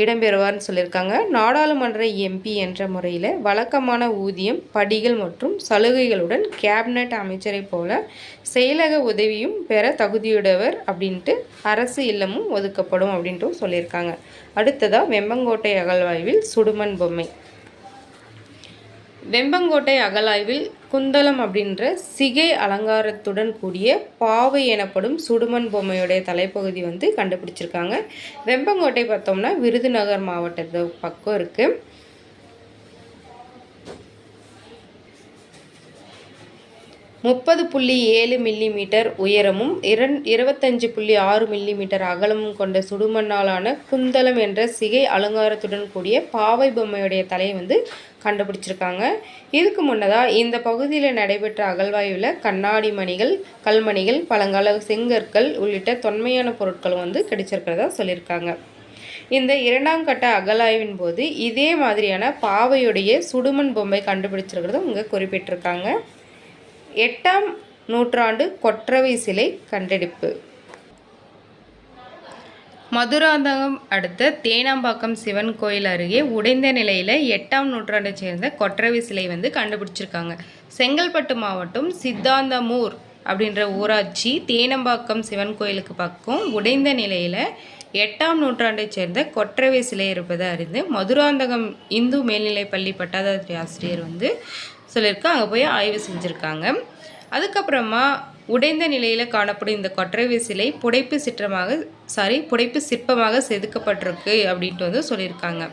இடம்பெறுவார்னு சொல்லியிருக்காங்க. நாடாளுமன்ற எம்பி என்ற முறையில் வழக்கமான ஊதியம், படிகள் மற்றும் சலுகைகளுடன் கேபினட் அமைச்சரை போல செயலக உதவியும் பெற தகுதியுடையவர் அப்படின்ட்டு அரசு இல்லமும் ஒதுக்கப்படும் அப்படின்ட்டு சொல்லியிருக்காங்க. அடுத்ததாக வெம்பங்கோட்டை அகழ்வாய்வில் சுடுமண் பொம்மை. வெம்பங்கோட்டை அகழாய்வில் குந்தலம் அப்படின்ற சிகை அலங்காரத்துடன் கூடிய பாவை எனப்படும் சுடுமண் பொம்மையுடைய தலைப்பகுதி வந்து கண்டுபிடிச்சிருக்காங்க. வெம்பங்கோட்டை பார்த்தோம்னா விருதுநகர் மாவட்டத்து பக்கம் இருக்குது. 30.7 மில்லிமீட்டர் உயரமும் 25.6 மில்லிமீட்டர் அகலமும் கொண்ட சுடுமண்ணாலான குந்தலம் என்ற சிகை அலங்காரத்துடன் கூடிய பாவை பொம்மையுடைய தலையை வந்து கண்டுபிடிச்சிருக்காங்க. இதுக்கு முன்னதாக இந்த பகுதியில் நடைபெற்ற அகழ்வாய்வில் கண்ணாடி மணிகள், கல்மணிகள், பழங்கால செங்கற்கள் உள்ளிட்ட தொன்மையான பொருட்களும் வந்து கிடைச்சிருக்கிறதா சொல்லியிருக்காங்க. இந்த 2ஆம் கட்ட அகழாய்வின் போது இதே மாதிரியான பாவையுடைய சுடுமண் பொம்மை கண்டுபிடிச்சிருக்கிறத இங்கே குறிப்பிட்டிருக்காங்க. 8ஆம் நூற்றாண்டு கொற்றவை சிலை கண்டெடுப்பு. மதுராந்தகம் அடுத்த தேனாம்பாக்கம் சிவன் கோயில் அருகே உடைந்த நிலையில் 8ஆம் நூற்றாண்டை சேர்ந்த கொற்றவை சிலை வந்து கண்டுபிடிச்சிருக்காங்க. செங்கல்பட்டு மாவட்டம் சித்தாந்தமூர் அப்படின்ற ஊராட்சி தேனாம்பாக்கம் சிவன் கோயிலுக்கு பக்கம் உடைந்த நிலையில் 8ஆம் நூற்றாண்டை சேர்ந்த கொற்றவை சிலை இருப்பதை அறிந்து மதுராந்தகம் இந்து மேல்நிலைப்பள்ளி பட்டாதாரி ஆசிரியர் வந்து சொல்லியிருக்கா. அங்கே போய் ஆய்வு செஞ்சுருக்காங்க. அதுக்கப்புறமா உடைந்த நிலையில் காணப்படும் இந்த கொற்றவை சிலை புடைப்பு சிற்பமாக செதுக்கப்பட்டிருக்கு அப்படின்ட்டு வந்து சொல்லியிருக்காங்க.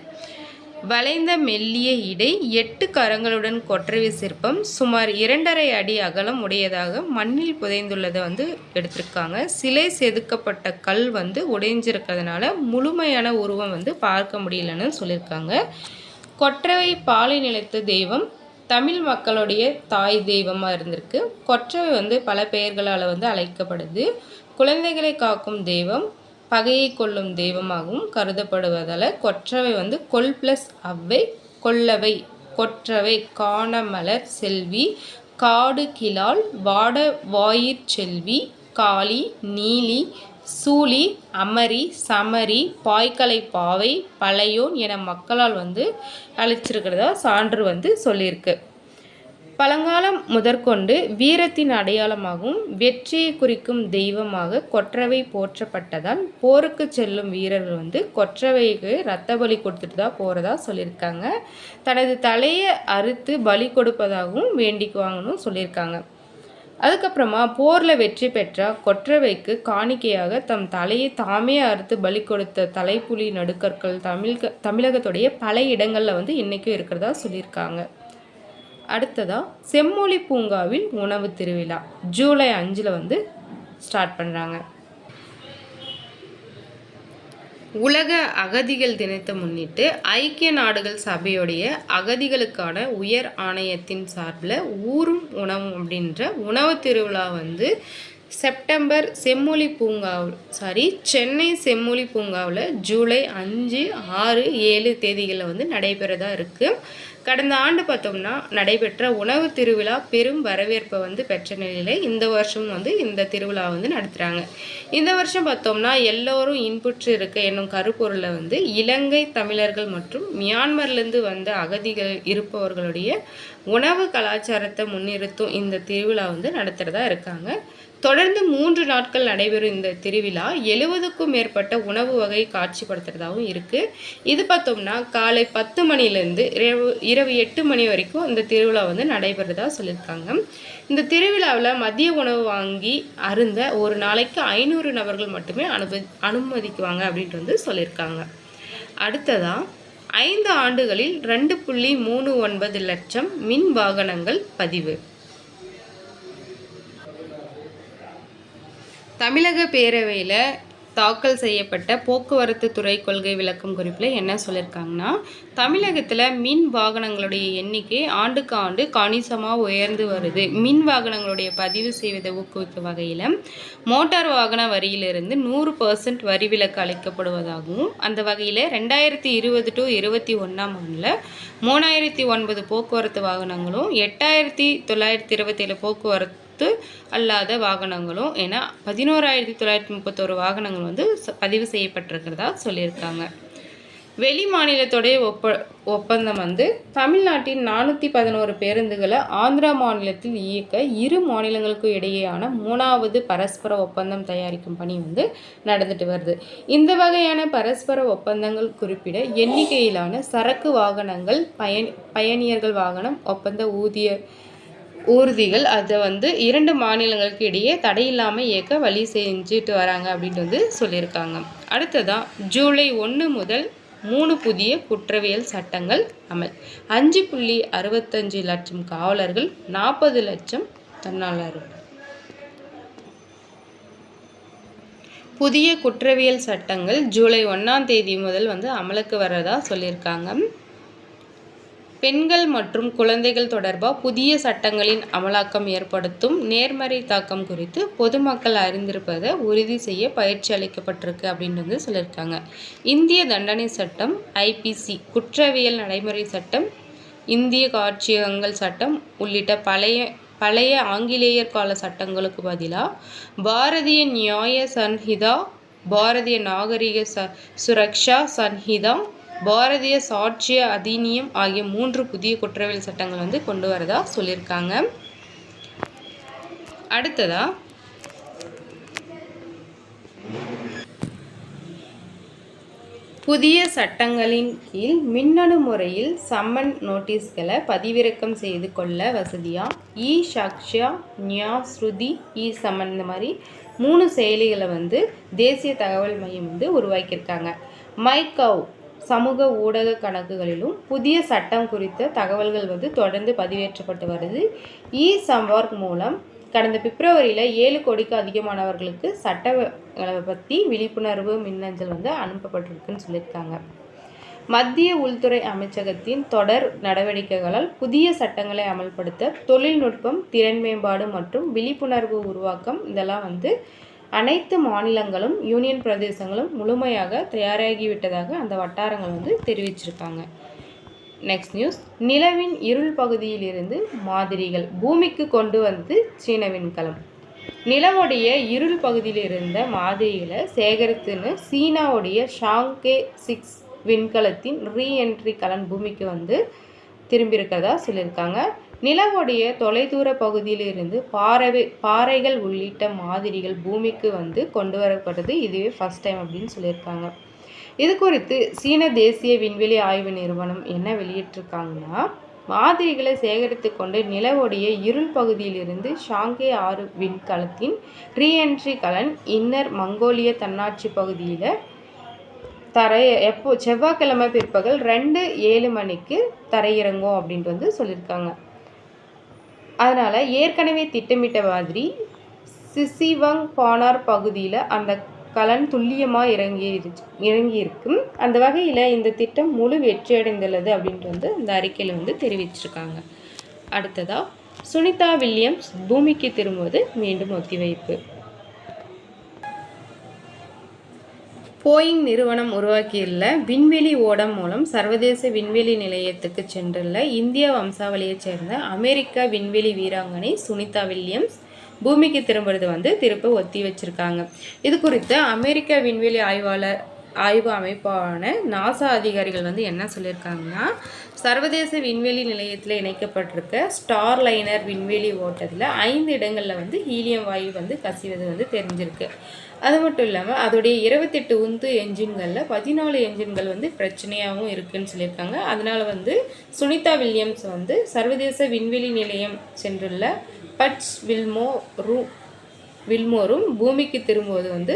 வளைந்த மெல்லிய இடை 8 கரங்களுடன் கொற்றவை சிற்பம் சுமார் 2.5 அடி அகலம் உடையதாக மண்ணில் புதைந்துள்ளதை வந்து எடுத்திருக்காங்க. சிலை செதுக்கப்பட்ட கல் வந்து உடைஞ்சிருக்கிறதுனால முழுமையான உருவம் வந்து பார்க்க முடியலன்னு சொல்லியிருக்காங்க. கொற்றவை பாலை நிலத்து தெய்வம், தமிழ் மக்களுடைய தாய் தெய்வமாக இருந்திருக்கு. கொற்றவை வந்து பல பெயர்களால் வந்து அழைக்கப்படுது. குழந்தைகளை காக்கும் தெய்வம், பகையை கொள்ளும் தெய்வமாகவும் கருதப்படுவதால் கொற்றவை வந்து கொல் ப்ளஸ் அவ்வை, கொல்லவை, கொற்றவை, காணமலர் செல்வி, காடு கிளால், வாட வாயிற் செல்வி, காளி, நீலி, சூளி, அமரி, சமரி, பாய்க்கலை பாவை, பழையோன் என மக்களால் வந்து அழைச்சிருக்கிறதா சான்று வந்து சொல்லியிருக்கு. பழங்காலம் முதற்கொண்டு வீரத்தின் அடையாளமாகவும் வெற்றியை குறிக்கும் தெய்வமாக கொற்றவை போற்றப்பட்டதால் போருக்கு செல்லும் வீரர்கள் வந்து கொற்றவைக்கு இரத்த பலி கொடுத்துட்டு தான் போகிறதா சொல்லியிருக்காங்க. தனது தலையை அறுத்து பலி கொடுப்பதாகவும் வேண்டிக்குவாங்கன்னு சொல்லியிருக்காங்க. அதுக்கப்புறமா போரில் வெற்றி பெற்றால் கொற்றவைக்கு காணிக்கையாக தம் தலையை தாமே அறுத்து பலி கொடுத்த தலைப்புலி நடுக்கற்கள் தமிழகத்துடைய பல இடங்களில் வந்து இன்றைக்கும் இருக்கிறதா சொல்லியிருக்காங்க. அடுத்ததாக செம்மொழி பூங்காவில் உணவு திருவிழா ஜூலை 5 வந்து ஸ்டார்ட் பண்ணுறாங்க. உலக அகதிகள் தினத்தை முன்னிட்டு ஐக்கிய நாடுகள் சபையுடைய அகதிகளுக்கான உயர் ஆணையத்தின் சார்பில் ஊரும் உணவும் அப்படின்ற உணவு திருவிழா வந்து சென்னை செம்மொழி பூங்காவில் ஜூலை 5, 6, 7 தேதிகளில் வந்து நடைபெறதா இருக்குது. கடந்த ஆண்டு பார்த்தோம்னா நடைபெற்ற உணவு திருவிழா பெரும் வரவேற்பை வந்து பெற்ற நிலையில் இந்த வருஷம் வந்து இந்த திருவிழா வந்து நடத்துகிறாங்க. இந்த வருஷம் பார்த்தோம்னா எல்லோரும் இன்புற்று இருக்க என்னும் கருப்பொருளை வந்து இலங்கை தமிழர்கள் மற்றும் மியான்மர்லேருந்து வந்த அகதிகள் இருப்பவர்களுடைய உணவு கலாச்சாரத்தை முன்னிறுத்தும் இந்த திருவிழா வந்து நடத்துகிறதா இருக்காங்க. தொடர்ந்து 3 நாட்கள் நடைபெறும் இந்த திருவிழா 70க்கும் மேற்பட்ட உணவு வகை காட்சிப்படுத்துறதாகவும் இருக்குது. இது பார்த்தோம்னா காலை 10 மணிலேருந்து இரவு 8 மணி வரைக்கும் இந்த திருவிழா வந்து நடைபெறதா சொல்லியிருக்காங்க. இந்த திருவிழாவில் மதிய உணவு வாங்கி அருந்த ஒரு நாளைக்கு 500 நபர்கள் மட்டுமே அனுமதிக்குவாங்க அப்படின்ட்டு வந்து சொல்லியிருக்காங்க. அடுத்ததாக 5 ஆண்டுகளில் 2.39 லட்சம் மின் வாகனங்கள் பதிவு. தமிழக பேரவையில் தாக்கல் செய்யப்பட்ட போக்குவரத்து துறை கொள்கை விளக்கம் குறிப்பில் என்ன சொல்லியிருக்காங்கன்னா, தமிழகத்தில் மின் வாகனங்களுடைய எண்ணிக்கை ஆண்டுக்கு ஆண்டு கணிசமாக உயர்ந்து வருது. மின் வாகனங்களுடைய பதிவு செய்வதை ஊக்குவிக்கும் வகையில் மோட்டார் வாகன வரியிலிருந்து 100% வரி விலக்கு அளிக்கப்படுவதாகவும், அந்த வகையில் 2020 to 2021 ஆண்டில் 3009 போக்குவரத்து வாகனங்களும் 8927 போக்குவரத்து அல்லாத வாகனங்களும் என 11931 வாகனங்கள் வந்து பதிவு செய்யப்பட்டிருக்கிறதா சொல்லியிருக்காங்க. வெளி மாநிலத்தோடைய ஒப்பந்தம் வந்து தமிழ்நாட்டின் 411 பேருந்துகளை ஆந்திரா மாநிலத்தில் இயக்க இரு மாநிலங்களுக்கும் இடையேயான 3வது பரஸ்பர ஒப்பந்தம் தயாரிக்கும் பணி வந்து நடந்துட்டு வருது. இந்த வகையான பரஸ்பர ஒப்பந்தங்கள் குறிப்பிட எண்ணிக்கையிலான சரக்கு வாகனங்கள், பயணியர்கள் வாகனம், ஒப்பந்த ஊர்திகள் அதை வந்து 2 மாநிலங்களுக்கு இடையே தடையில்லாமல் இயக்க வழி செஞ்சுட்டு வராங்க அப்படின்ட்டு வந்து சொல்லியிருக்காங்க. அடுத்ததான் ஜூலை 1 முதல் 3 புதிய குற்றவியல் சட்டங்கள் அமல். 5.65 லட்சம் காவலர்கள், 40 லட்சம் தன்னாளர்கள். புதிய குற்றவியல் சட்டங்கள் ஜூலை 1ஆம் தேதி முதல் வந்து அமலுக்கு வர்றதா சொல்லியிருக்காங்க. பெண்கள் மற்றும் குழந்தைகள் தொடர்பாக புதிய சட்டங்களின் அமலாக்கம் ஏற்படுத்தும் நேர்மறை தாக்கம் குறித்து பொதுமக்கள் அறிந்திருப்பதை உறுதி செய்ய பயிற்சி அளிக்கப்பட்டிருக்கு அப்படின்னு வந்து சொல்லியிருக்காங்க. இந்திய தண்டனை சட்டம், ஐபிசி குற்றவியல் நடைமுறை சட்டம், இந்திய காட்சியகங்கள் சட்டம் உள்ளிட்ட பழைய ஆங்கிலேயர் கால சட்டங்களுக்கு பதிலாக பாரதிய நியாய சன்ஹிதா, பாரதிய நாகரிக சுரக்ஷா சன்ஹிதா, பாரதிய சாட்சிய அதிநியம் ஆகிய 3 புதிய குற்றவியல் சட்டங்கள் வந்து கொண்டு வரதா சொல்லியிருக்காங்க. அடுத்ததா புதிய சட்டங்களின் கீழ் மின்னணு முறையில் சம்மன் நோட்டீஸ்களை பதிவிறக்கம் செய்து கொள்ள வசதியா இ சாக்ஷா, நியாஸ்ருதி, இ சம்மன் இந்த மாதிரி 3 செயலிகளை வந்து தேசிய தகவல் மையம் வந்து உருவாக்கியிருக்காங்க. மைகவ் சமூக ஊடக கணக்குகளிலும் புதிய சட்டம் குறித்த தகவல்கள் வந்து தொடர்ந்து பதிவேற்றப்பட்டு வருது. இ சம்வார்க் மூலம் கடந்த பிப்ரவரியில் 7 கோடிக்கு அதிகமானவர்களுக்கு சட்டங்களை பற்றி விழிப்புணர்வு மின்னஞ்சல் வந்து அனுப்பப்பட்டிருக்குன்னு சொல்லியிருக்காங்க. மத்திய உள்துறை அமைச்சகத்தின் தொடர் நடவடிக்கைகளால் புதிய சட்டங்களை அமல்படுத்த தொழில்நுட்பம், திறன் மேம்பாடு மற்றும் விழிப்புணர்வு உருவாக்கம் இதெல்லாம் வந்து அனைத்து மாநிலங்களும் யூனியன் பிரதேசங்களும் முழுமையாக தயாராகிவிட்டதாக அந்த வட்டாரங்கள் வந்து தெரிவிச்சிருக்காங்க. நெக்ஸ்ட் நியூஸ், நிலவின் இருள் பகுதியிலிருந்து மாதிரிகள் பூமிக்கு கொண்டு வந்து சீன விண்கலம். நிலவுடைய இருள் பகுதியில் இருந்த மாதிரிகளை சேகரித்துன்னு சீனாவுடைய ஷாங்கே 6 விண்கலத்தின் ரீஎன்ட்ரி கலன் பூமிக்கு வந்து திரும்பியிருக்கிறதா சொல்லியிருக்காங்க. நிலவுடைய தொலைதூர பகுதியிலிருந்து பாறைகள் உள்ளிட்ட மாதிரிகள் பூமிக்கு வந்து கொண்டு வரப்பட்டது இதுவே ஃபர்ஸ்ட் டைம் அப்படின்னு சொல்லியிருக்காங்க. இது குறித்து சீன தேசிய விண்வெளி ஆய்வு நிறுவனம் என்ன வெளியிட்டிருக்காங்கன்னா, மாதிரிகளை சேகரித்து கொண்டு நிலவுடைய இருள் பகுதியிலிருந்து ஷாங்கே 6 விண்கலத்தின் ரீஎன்ட்ரி கலன் இன்னர் மங்கோலிய தன்னாட்சி பகுதியில் செவ்வாய்க்கிழமை பிற்பகல் 2:07 மணிக்கு தரையிறங்கும் அப்படின்ட்டு வந்து சொல்லியிருக்காங்க. அதனால் ஏற்கனவே திட்டமிட்ட மாதிரி சிசிவங் பானார் பகுதியில் அந்த கலன் துல்லியமாக இறங்கியிருக்கும். அந்த வகையில் இந்த திட்டம் முழு வெற்றியடைந்துள்ளது அப்படின்ட்டு வந்து இந்த அறிக்கையில் வந்து தெரிவிச்சிருக்காங்க. அடுத்ததாக சுனிதா வில்லியம்ஸ் பூமிக்கு திரும்புவது மீண்டும் ஒத்திவைப்பு. போயிங் நிறுவனம் உருவாக்கியுள்ள விண்வெளி ஓடம் மூலம் சர்வதேச விண்வெளி நிலையத்துக்கு சென்றுள்ள இந்திய வம்சாவளியைச் சேர்ந்த அமெரிக்க விண்வெளி வீராங்கனை சுனிதா வில்லியம்ஸ் பூமிக்கு திரும்புறது வந்து ஒத்தி வச்சிருக்காங்க. இது குறித்து அமெரிக்க விண்வெளி ஆய்வு அமைப்பான நாசா அதிகாரிகள் வந்து என்ன சொல்லியிருக்காங்கன்னா, சர்வதேச விண்வெளி நிலையத்தில் இணைக்கப்பட்டிருக்க ஸ்டார் லைனர் விண்வெளி ஓட்டத்தில் 5 இடங்களில் வந்து ஹீலியம் வாயு வந்து கசிவது வந்து தெரிஞ்சிருக்கு. அது மட்டும் இல்லாமல் அதோடைய 28 உந்து என்ஜின்களில் 14 என்ஜின்கள் வந்து பிரச்சனையாகவும் இருக்குதுன்னு சொல்லியிருக்காங்க. அதனால் வந்து சுனிதா வில்லியம்ஸ் வந்து சர்வதேச விண்வெளி நிலையம் சென்றுள்ள பட்ஸ் வில்மோரும் பூமிக்கு திரும்புவது வந்து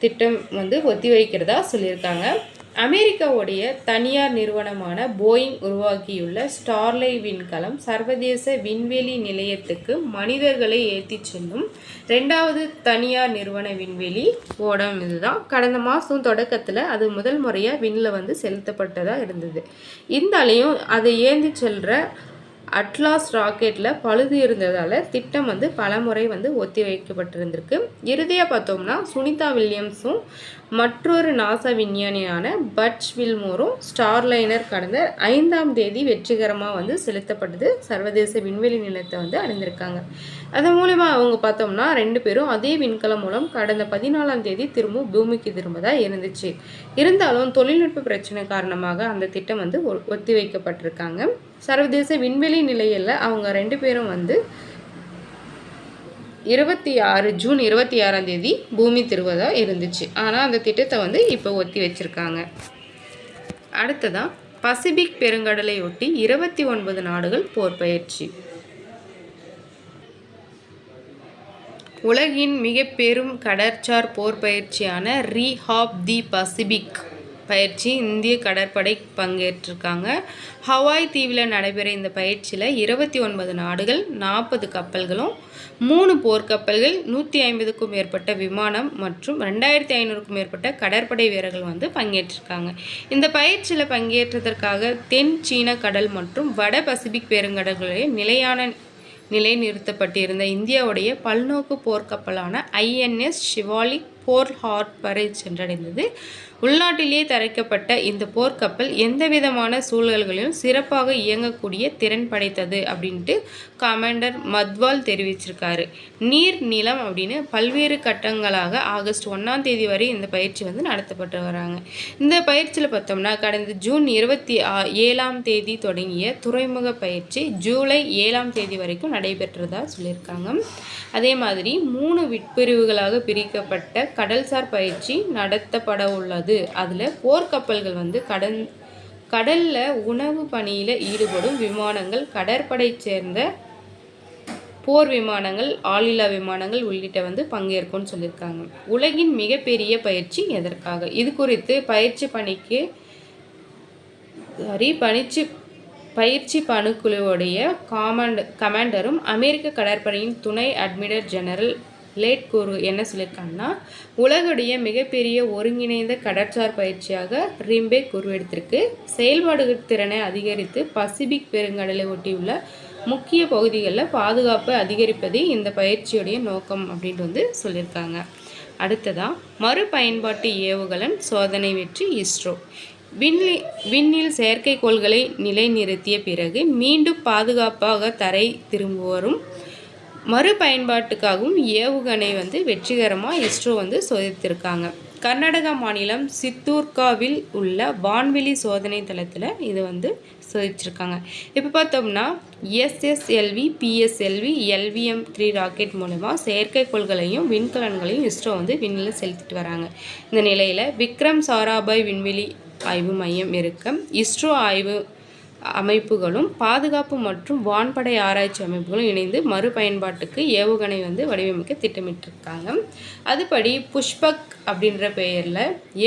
திட்டம் வந்து ஒத்திவைக்கிறதா சொல்லியிருக்காங்க. அமெரிக்காவுடைய தனியார் நிறுவனமான போயிங் உருவாக்கியுள்ள ஸ்டார்லை விண்கலம் சர்வதேச விண்வெளி நிலையத்துக்கு மனிதர்களை ஏற்றி செல்லும் 2வது தனியார் நிறுவன விண்வெளி ஓடம். இதுதான் கடந்த மாதம் தொடக்கத்தில் அது முதல் முறையாக விண்ணில் வந்து செலுத்தப்பட்டதாக இருந்தது. இருந்தாலையும் அதை ஏந்தி செல்கிற அட்லாஸ் ராக்கெட்டில் பழுது இருந்ததால் திட்டம் வந்து பலமுறை வந்து ஒத்தி வைக்கப்பட்டிருந்திருக்கு. இறுதியாக பார்த்தோம்னா சுனிதா வில்லியம்ஸும் மற்றொரு நாசா விஞ்ஞானியான பட்ச் வில்மோரும் ஸ்டார்லைனர் கடந்த 5ஆம் தேதி வெற்றிகரமாக வந்து செலுத்தப்பட்டது சர்வதேச விண்வெளி நிலையத்தை வந்து அடைந்திருக்காங்க. அதன் மூலமா அவங்க பார்த்தோம்னா 2 பேரும் அதே விண்கலம் மூலம் கடந்த 14ஆம் தேதி திரும்ப பூமிக்கு திரும்பதா இருந்துச்சு. இருந்தாலும் தொழில்நுட்ப பிரச்சனை காரணமாக அந்த திட்டம் வந்து ஒத்தி வைக்கப்பட்டிருக்காங்க. சர்வதேச விண்வெளி நிலையில் அவங்க 2 பேரும் வந்து ஜூன் 26ஆம் தேதி பூமி திரும்பதா இருந்துச்சு. ஆனால் அந்த திட்டத்தை வந்து இப்போ ஒத்தி வச்சிருக்காங்க. அடுத்ததான் பசிபிக் பெருங்கடலை ஒட்டி 29 நாடுகள் போர் பயிற்சி. உலகின் மிக பெரும் கடற்சார் போர் பயிற்சியான ரீஹாப் தி பசிபிக் பயிற்சி இந்திய கடற்படை பங்கேற்றிருக்காங்க. ஹவாய் தீவில் நடைபெற இந்த பயிற்சியில் 29 நாடுகள், 40 கப்பல்களும், 3 போர்க்கப்பல்கள், 150க்கும் மேற்பட்ட விமானம் மற்றும் 2500க்கும் மேற்பட்ட கடற்படை வீரர்கள் வந்து பங்கேற்றிருக்காங்க. இந்த பயிற்சியில் பங்கேற்றதற்காக தென் சீன கடல் மற்றும் வட பசிபிக் பெருங்கடல்களில் நிலை நிறுத்தப்பட்டிருந்த இந்தியாவுடைய பல்நோக்கு போர்க்கப்பலான ஐஎன்எஸ் ஷிவாலிக் போர்ட் ஹார்பரை சென்றடைந்தது. உள்நாட்டிலேயே தயாரிக்கப்பட்ட இந்த போர்க்கப்பல் எந்தவிதமான சூழல்களிலும் சிறப்பாக இயங்கக்கூடிய திறன் படைத்தது அப்படின்ட்டு கமாண்டர் மத்வால் தெரிவிச்சிருக்காரு. நீர் நிலம் அப்படின்னு பல்வேறு கட்டங்களாக ஆகஸ்ட் 1ஆம் தேதி வரை இந்த பயிற்சி வந்து நடத்தப்பட்டு வராங்க. இந்த பயிற்சியில் பார்த்தோம்னா கடந்த ஜூன் 27ஆம் தேதி தொடங்கிய துறைமுக பயிற்சி ஜூலை 7ஆம் தேதி வரைக்கும் நடைபெற்றதா சொல்லியிருக்காங்க. அதே மாதிரி 3 விட்பிரிவுகளாக பிரிக்கப்பட்ட கடல்சார் பயிற்சி நடத்தப்பட உள்ளது. அதில் போர்க்கப்பல்கள் வந்து கடலில் உணவு பணியில் ஈடுபடும் விமானங்கள், கடற்படை சேர்ந்த போர் விமானங்கள், ஆளில்லா விமானங்கள் உள்ளிட்ட வந்து பங்கேற்கும்னு சொல்லியிருக்காங்க. உலகின் மிகப்பெரிய பயிற்சி எதற்காக? இது குறித்து பயிற்சி பணிக்குழுவுடைய கமாண்டரும் அமெரிக்க கடற்படையின் துணை அட்மிரல் ஜெனரல் லேட் என்ன சொல்லியிருக்காங்கன்னா, உலகுடைய மிகப்பெரிய ஒருங்கிணைந்த கடற்சார் பயிற்சியாக ரிம்பே உருவெடுத்திருக்கு. செயல்பாடுகள் திறனை அதிகரித்து பசிபிக் பெருங்கடலை ஒட்டியுள்ள முக்கிய பகுதிகளில் பாதுகாப்பை அதிகரிப்பதே இந்த பயிற்சியுடைய நோக்கம் அப்படின்ட்டு வந்து சொல்லியிருக்காங்க. அடுத்ததாக மறுபயன்பாட்டு ஏவுகலன் சோதனை வெற்றி இஸ்ரோ. விண்ணில் செயற்கைக்கோள்களை நிலைநிறுத்திய பிறகு மீண்டும் பாதுகாப்பாக தரை திரும்புவரும் மறுபயன்பாட்டுக்காகவும் ஏவுகணை வந்து வெற்றிகரமாக இஸ்ரோ வந்து சோதித்திருக்காங்க. கர்நாடகா மாநிலம் சித்தூர்காவில் உள்ள வான்வெளி சோதனை தளத்தில் இது வந்து சோதிச்சிருக்காங்க. இப்போ பார்த்தோம்னா SSLV PSLV LVM-3 ராக்கெட் மூலமாக செயற்கைக்கோள்களையும் விண்கலன்களையும் இஸ்ரோ வந்து விண்ணில் செலுத்திட்டு வராங்க. இந்த நிலையில் விக்ரம் சாராபாய் விண்வெளி ஆய்வு மையம் இருக்க இஸ்ரோ ஆய்வு அமைப்புகளும் பாதுகாப்பு மற்றும் வான்படை ஆராய்ச்சி அமைப்புகளும் இணைந்து மறுபயன்பாட்டுக்கு ஏவுகணை வந்து வடிவமைக்க திட்டமிட்டிருக்காங்க. அதுபடி புஷ்பக் அப்படின்ற பெயரில்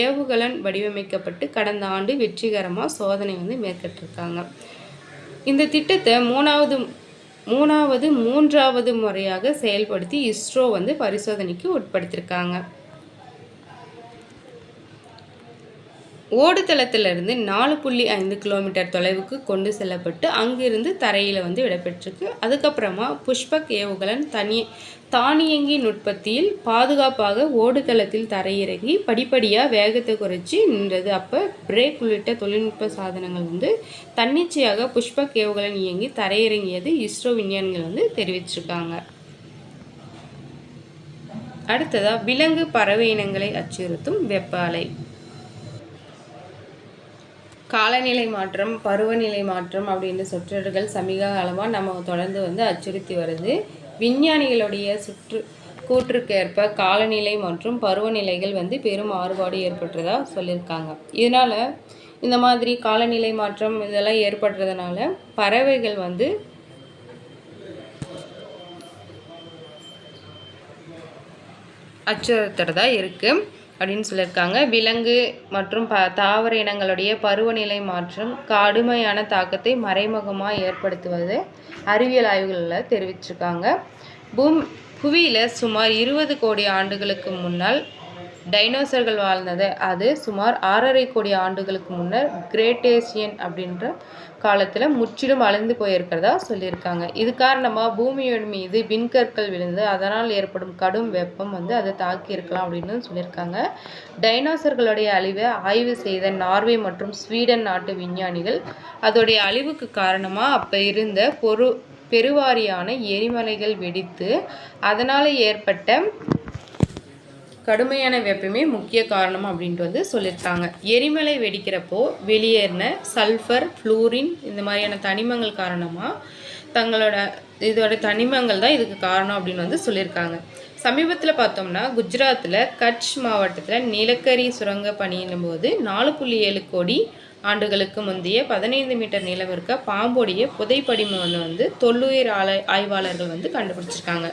ஏவுகலன் வடிவமைக்கப்பட்டு கடந்த ஆண்டு வெற்றிகரமாக சோதனை வந்து மேற்கொண்டிருக்காங்க. இந்த திட்டத்தை மூன்றாவது முறையாக செயல்படுத்தி இஸ்ரோ வந்து பரிசோதனைக்கு உட்படுத்தியிருக்காங்க. ஓடுதளத்திலிருந்து 4.5 கிலோமீட்டர் தொலைவுக்கு கொண்டு செல்லப்பட்டு அங்கிருந்து தரையில் வந்து விடப்பட்டிருக்கு. அதுக்கப்புறமா புஷ்பக் ஏவுகலன் தானியங்கி நுட்பத்தில் பாதுகாப்பாக ஓடுதளத்தில் தரையிறங்கி படிப்படியாக வேகத்தை குறைச்சி நின்றது. அப்போ பிரேக் உள்ளிட்ட தொழில்நுட்ப சாதனங்கள் வந்து தன்னிச்சையாக புஷ்பக் ஏவுகலன் இயங்கி தரையிறங்கியது இஸ்ரோ விஞ்ஞானிகள் வந்து தெரிவிச்சிருக்காங்க. அடுத்ததாக விலங்கு பறவை இனங்களை அச்சுறுத்தும் வெப்ப அலை. காலநிலை மாற்றம், பருவநிலை மாற்றம் அப்படின்ற சொற்றொடர்கள் சமீப காலமாக நம்ம தொடர்ந்து வந்து அச்சுறுத்தி வருது. விஞ்ஞானிகளுடைய கூற்றுக்கேற்ப காலநிலை மற்றும் பருவநிலைகள் வந்து பெரும் மாறுபாடு ஏற்படுறதா சொல்லியிருக்காங்க. இதனால் இந்த மாதிரி காலநிலை மாற்றம் இதெல்லாம் ஏற்படுறதுனால பறவைகள் வந்து அச்சுறுத்துறதா இருக்குது அப்படின்னு சொல்லியிருக்காங்க. விலங்கு மற்றும் தாவர இனங்களுடைய பருவநிலை மாற்றம் கடுமையான தாக்கத்தை மறைமுகமாக ஏற்படுத்துவது அறிவியல் ஆய்வுகளில் தெரிவிச்சிருக்காங்க. புவியில் சுமார் 20 கோடி ஆண்டுகளுக்கு முன்னால் டைனோசர்கள் வாழ்ந்தது அது சுமார் 6.5 கோடி ஆண்டுகளுக்கு முன்னர் கிரேட்டேசியன் அப்படின்ற காலத்தில் முற்றிலும் அழிந்து போயிருக்கிறதா சொல்லியிருக்காங்க. இது காரணமாக பூமியின் மீது விண்கற்கள் விழுந்து அதனால் ஏற்படும் கடும் வெப்பம் அதை தாக்கி இருக்கலாம் அப்படின்னு சொல்லியிருக்காங்க. டைனோசர்களுடைய அழிவை ஆய்வு செய்த நார்வே மற்றும் ஸ்வீடன் நாட்டு விஞ்ஞானிகள் அதோடைய அழிவுக்கு காரணமாக அப்போ இருந்த பெருவாரியான எரிமலைகள் வெடித்து அதனால் ஏற்பட்ட கடுமையான வெப்பமே முக்கிய காரணம் அப்படின்ட்டு சொல்லியிருக்காங்க. எரிமலை வெடிக்கிறப்போ வெளியேறின சல்ஃபர், ஃப்ளூரின் இந்த மாதிரியான தனிமங்கள் காரணமாக இதோட தனிமங்கள் தான் இதுக்கு காரணம் அப்படின்னு சொல்லியிருக்காங்க. சமீபத்தில் பார்த்தோம்னா குஜராத்தில் கட்ச் மாவட்டத்தில் நிலக்கரி சுரங்க பணியின் போது 4.7 கோடி ஆண்டுகளுக்கு முந்தைய 15 மீட்டர் நீளம் இருக்க பாம்போடைய புதைப்படிமம் தொல்லுயிர் ஆய்வாளர்கள் கண்டுபிடிச்சிருக்காங்க.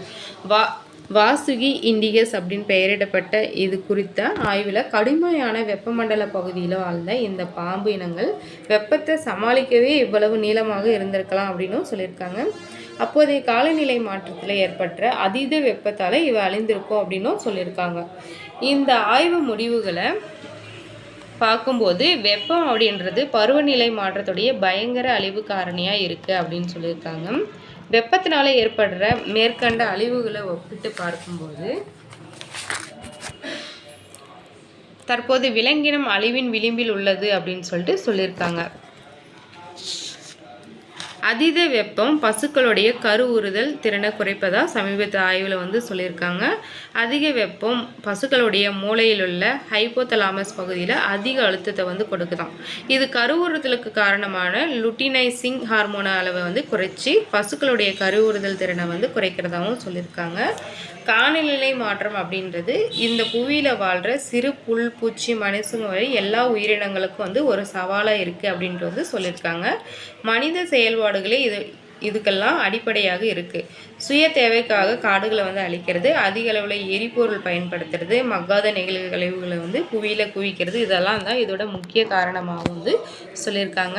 வாசுகி இண்டிகஸ் அப்படின்னு பெயரிடப்பட்ட இது குறித்த ஆய்வில் கடுமையான வெப்பமண்டல பகுதியில் வாழ்ந்த இந்த பாம்பு இனங்கள் வெப்பத்தை சமாளிக்கவே இவ்வளவு நீளமாக இருந்திருக்கலாம் அப்படின்னு சொல்லியிருக்காங்க. அப்போதைய காலநிலை மாற்றத்தில் ஏற்பட்ட அதீத வெப்பத்தால் இவை அழிந்திருக்கும் அப்படின்னும் சொல்லியிருக்காங்க. இந்த ஆய்வு முடிவுகளை பார்க்கும்போது வெப்பம் அப்படின்றது பருவநிலை மாற்றத்துடைய பயங்கர அழிவு காரணியாக இருக்குது அப்படின்னு சொல்லியிருக்காங்க. வெப்பத்தினால ஏற்படுற மேற்கண்ட அழிவுகளை ஒப்பிட்டு பார்க்கும்போது தற்போது விலங்கினம் அழிவின் விளிம்பில் உள்ளது அப்படின்னு சொல்லியிருக்காங்க. அதீத வெப்பம் பசுக்களுடைய கருவுறுதல் திறனை குறைப்பதா சமீபத்து ஆய்வில் சொல்லியிருக்காங்க. அதிக வெப்பம் பசுக்களுடைய மூளையில் உள்ள ஹைப்போதலாமஸ் பகுதியில் அதிக அழுத்தத்தை கொடுக்குதாம். இது கருவுறுதலுக்கு காரணமான லுட்டினைசிங் ஹார்மோன அளவை குறைச்சி பசுக்களுடைய கருவுறுதல் திறனை குறைக்கிறதாகவும் சொல்லியிருக்காங்க. காலநிலை மாற்றம் அப்படின்றது இந்த புவியில் வாழ்கிற சிறு புல், பூச்சி, மனுஷங்க வரை எல்லா உயிரினங்களுக்கும் ஒரு சவாலாக இருக்குது அப்படின்ட்டு சொல்லியிருக்காங்க. மனித செயல்பாடுகளே இதுக்கெல்லாம் அடிப்படையாக இருக்குது. சுய தேவைக்காக காடுகளை அழிக்கிறது, அதிக அளவில் எரிபொருள் பயன்படுத்துறது, மக்காத நெகிழி கழிவுகளை புவியில் குவிக்கிறது, இதெல்லாம் தான் இதோட முக்கிய காரணமாக சொல்லியிருக்காங்க.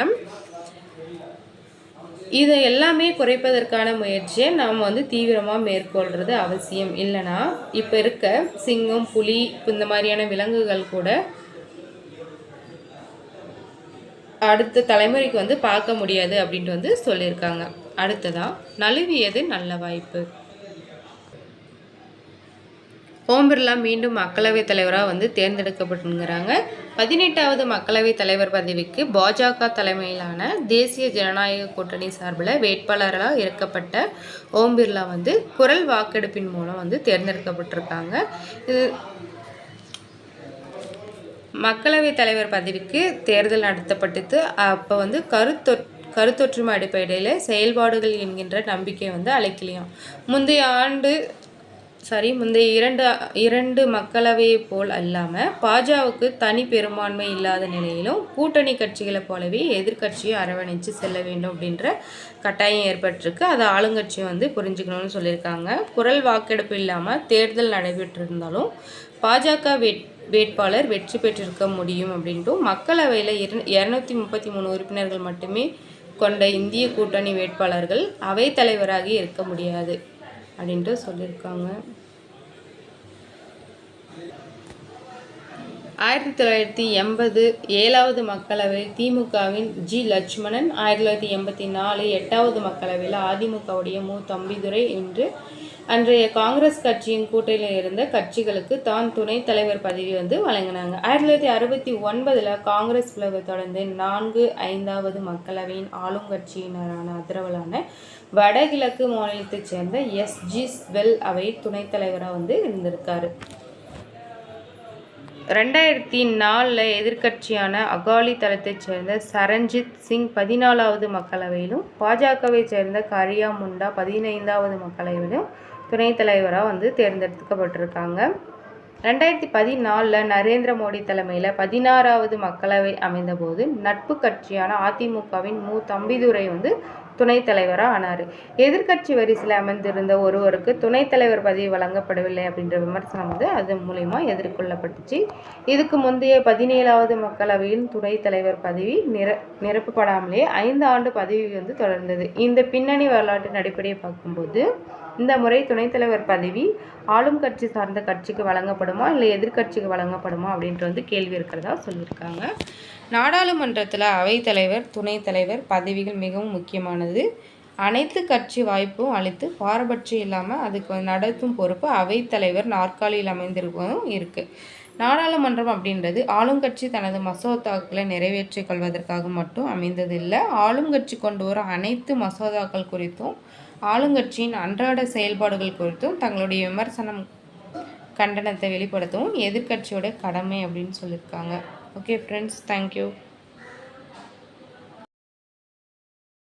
இதை எல்லாமே குறைப்பதற்கான முயற்சியை நாம் தீவிரமாக மேற்கொள்கிறது அவசியம். இல்லைனா இப்போ இருக்க சிங்கம், புலி இந்த மாதிரியான விலங்குகள் கூட அடுத்த தலைமுறைக்கு பார்க்க முடியாது அப்படின்ட்டு சொல்லியிருக்காங்க. அடுத்ததான் நழுவியது நல்ல வாய்ப்பு. ஓம் பிர்லா மீண்டும் மக்களவைத் தலைவராக தேர்ந்தெடுக்கப்பட்டுங்கிறாங்க. 18வது மக்களவைத் தலைவர் பதவிக்கு பாஜக தலைமையிலான தேசிய ஜனநாயக கூட்டணி சார்பில் வேட்பாளராக இருக்கப்பட்ட ஓம் பிர்லா குரல் வாக்கெடுப்பின் மூலம் தேர்ந்தெடுக்கப்பட்டிருக்காங்க. இது மக்களவைத் தலைவர் பதவிக்கு தேர்தல் நடத்தப்பட்டது. அப்போ கருத்தொற்றுமை அடிப்படையில் செயல்பாடுகள் என்கின்ற நம்பிக்கை அளிக்கலையாம். முந்தைய இரண்டு மக்களவையை போல் அல்லாமல் பாஜகவுக்கு தனி பெரும்பான்மை இல்லாத நிலையிலும் கூட்டணி கட்சிகளை போலவே எதிர்கட்சியை அரவணைச்சு செல்ல வேண்டும் அப்படின்ற கட்டாயம் ஏற்பட்டிருக்கு. அதை ஆளுங்கட்சியை புரிஞ்சுக்கணும்னு சொல்லியிருக்காங்க. குரல் வாக்கெடுப்பு இல்லாமல் தேர்தல் நடைபெற்றிருந்தாலும் பாஜக வேட்பாளர் வெற்றி பெற்றிருக்க முடியும் அப்படின்ட்டும் மக்களவையில் 233 உறுப்பினர்கள் மட்டுமே கொண்ட இந்திய கூட்டணி வேட்பாளர்கள் அவைத் தலைவராக இருக்க முடியாது அப்படின்ட்டு சொல்லியிருக்காங்க. 1980 7வது மக்களவை திமுகவின் ஜி. லட்சுமணன், 1984 8வது மக்களவையில் அதிமுகவுடைய மு. தம்பிதுரை என்று அன்றைய காங்கிரஸ் கட்சியின் கூட்டணியில் இருந்த கட்சிகளுக்கு தான் துணைத் தலைவர் பதவி வழங்கினாங்க. 1969 காங்கிரஸ் பிளவை தொடர்ந்து 5வது மக்களவையின் ஆளுங்கட்சியினரான ஆதரவாளரான வடகிழக்கு மாநிலத்தைச் சேர்ந்த எஸ்.ஜி. ஸ்வெல் அவை துணைத் தலைவராக இருந்திருக்காரு. 2004 எதிர்க்கட்சியான அகாலி தளத்தைச் சேர்ந்த சரண்ஜித் சிங் 14வது மக்களவையிலும் பாஜகவை சேர்ந்த கரியா முண்டா 15வது மக்களவையிலும் துணைத் தலைவராக தேர்ந்தெடுக்கப்பட்டிருக்காங்க. 2014 நரேந்திர மோடி தலைமையில் 16வது மக்களவை அமைந்தபோது நட்பு கட்சியான அதிமுகவின் மு. தம்பிதுரை துணைத் தலைவராக ஆனார். எதிர்க்கட்சி வரிசையில் அமர்ந்திருந்த ஒருவருக்கு துணைத் தலைவர் பதவி வழங்கப்படவில்லை அப்படின்ற விமர்சனம் அது மூலமா எதிர்கொள்ளப்பட்டுச்சு. இதுக்கு முந்தைய 17வது மக்களவையின் துணைத் தலைவர் பதவி நிரப்பப்படாமலே 5 ஆண்டு பதவி தொடர்ந்தது. இந்த பின்னணி வரலாற்றின் அடிப்படையை பார்க்கும்போது இந்த முறை துணைத் தலைவர் பதவி ஆளும் கட்சி சார்ந்த கட்சிக்கு வழங்கப்படுமா இல்லை எதிர்கட்சிக்கு வழங்கப்படுமா அப்படின்ட்டு கேள்வி இருக்கிறதா சொல்லியிருக்காங்க. நாடாளுமன்றத்தில் அவைத்தலைவர் துணைத் தலைவர் பதவிகள் மிகவும் முக்கியமானது. அனைத்து கட்சி வாய்ப்பும் அளித்து பாரபட்சம் இல்லாமல் அதுக்கு நடத்தும் பொறுப்பு அவைத்தலைவர் நாற்காலியில் அமைந்திருக்கவும் இருக்குது. நாடாளுமன்றம் அப்படின்றது ஆளுங்கட்சி தனது மசோதாக்களை நிறைவேற்றிக் கொள்வதற்காக மட்டும் அமைந்ததில்லை. ஆளுங்கட்சி கொண்டு வரும் அனைத்து மசோதாக்கள் குறித்தும் ஆளுங்கட்சியின் அன்றாட செயல்பாடுகள் குறித்தும் தங்களுடைய விமர்சனம் கண்டனத்தை வெளிப்படுத்தவும் எதிர்கட்சியோட கடமை அப்படின்னு சொல்லியிருக்காங்க. Okay friends, thank you.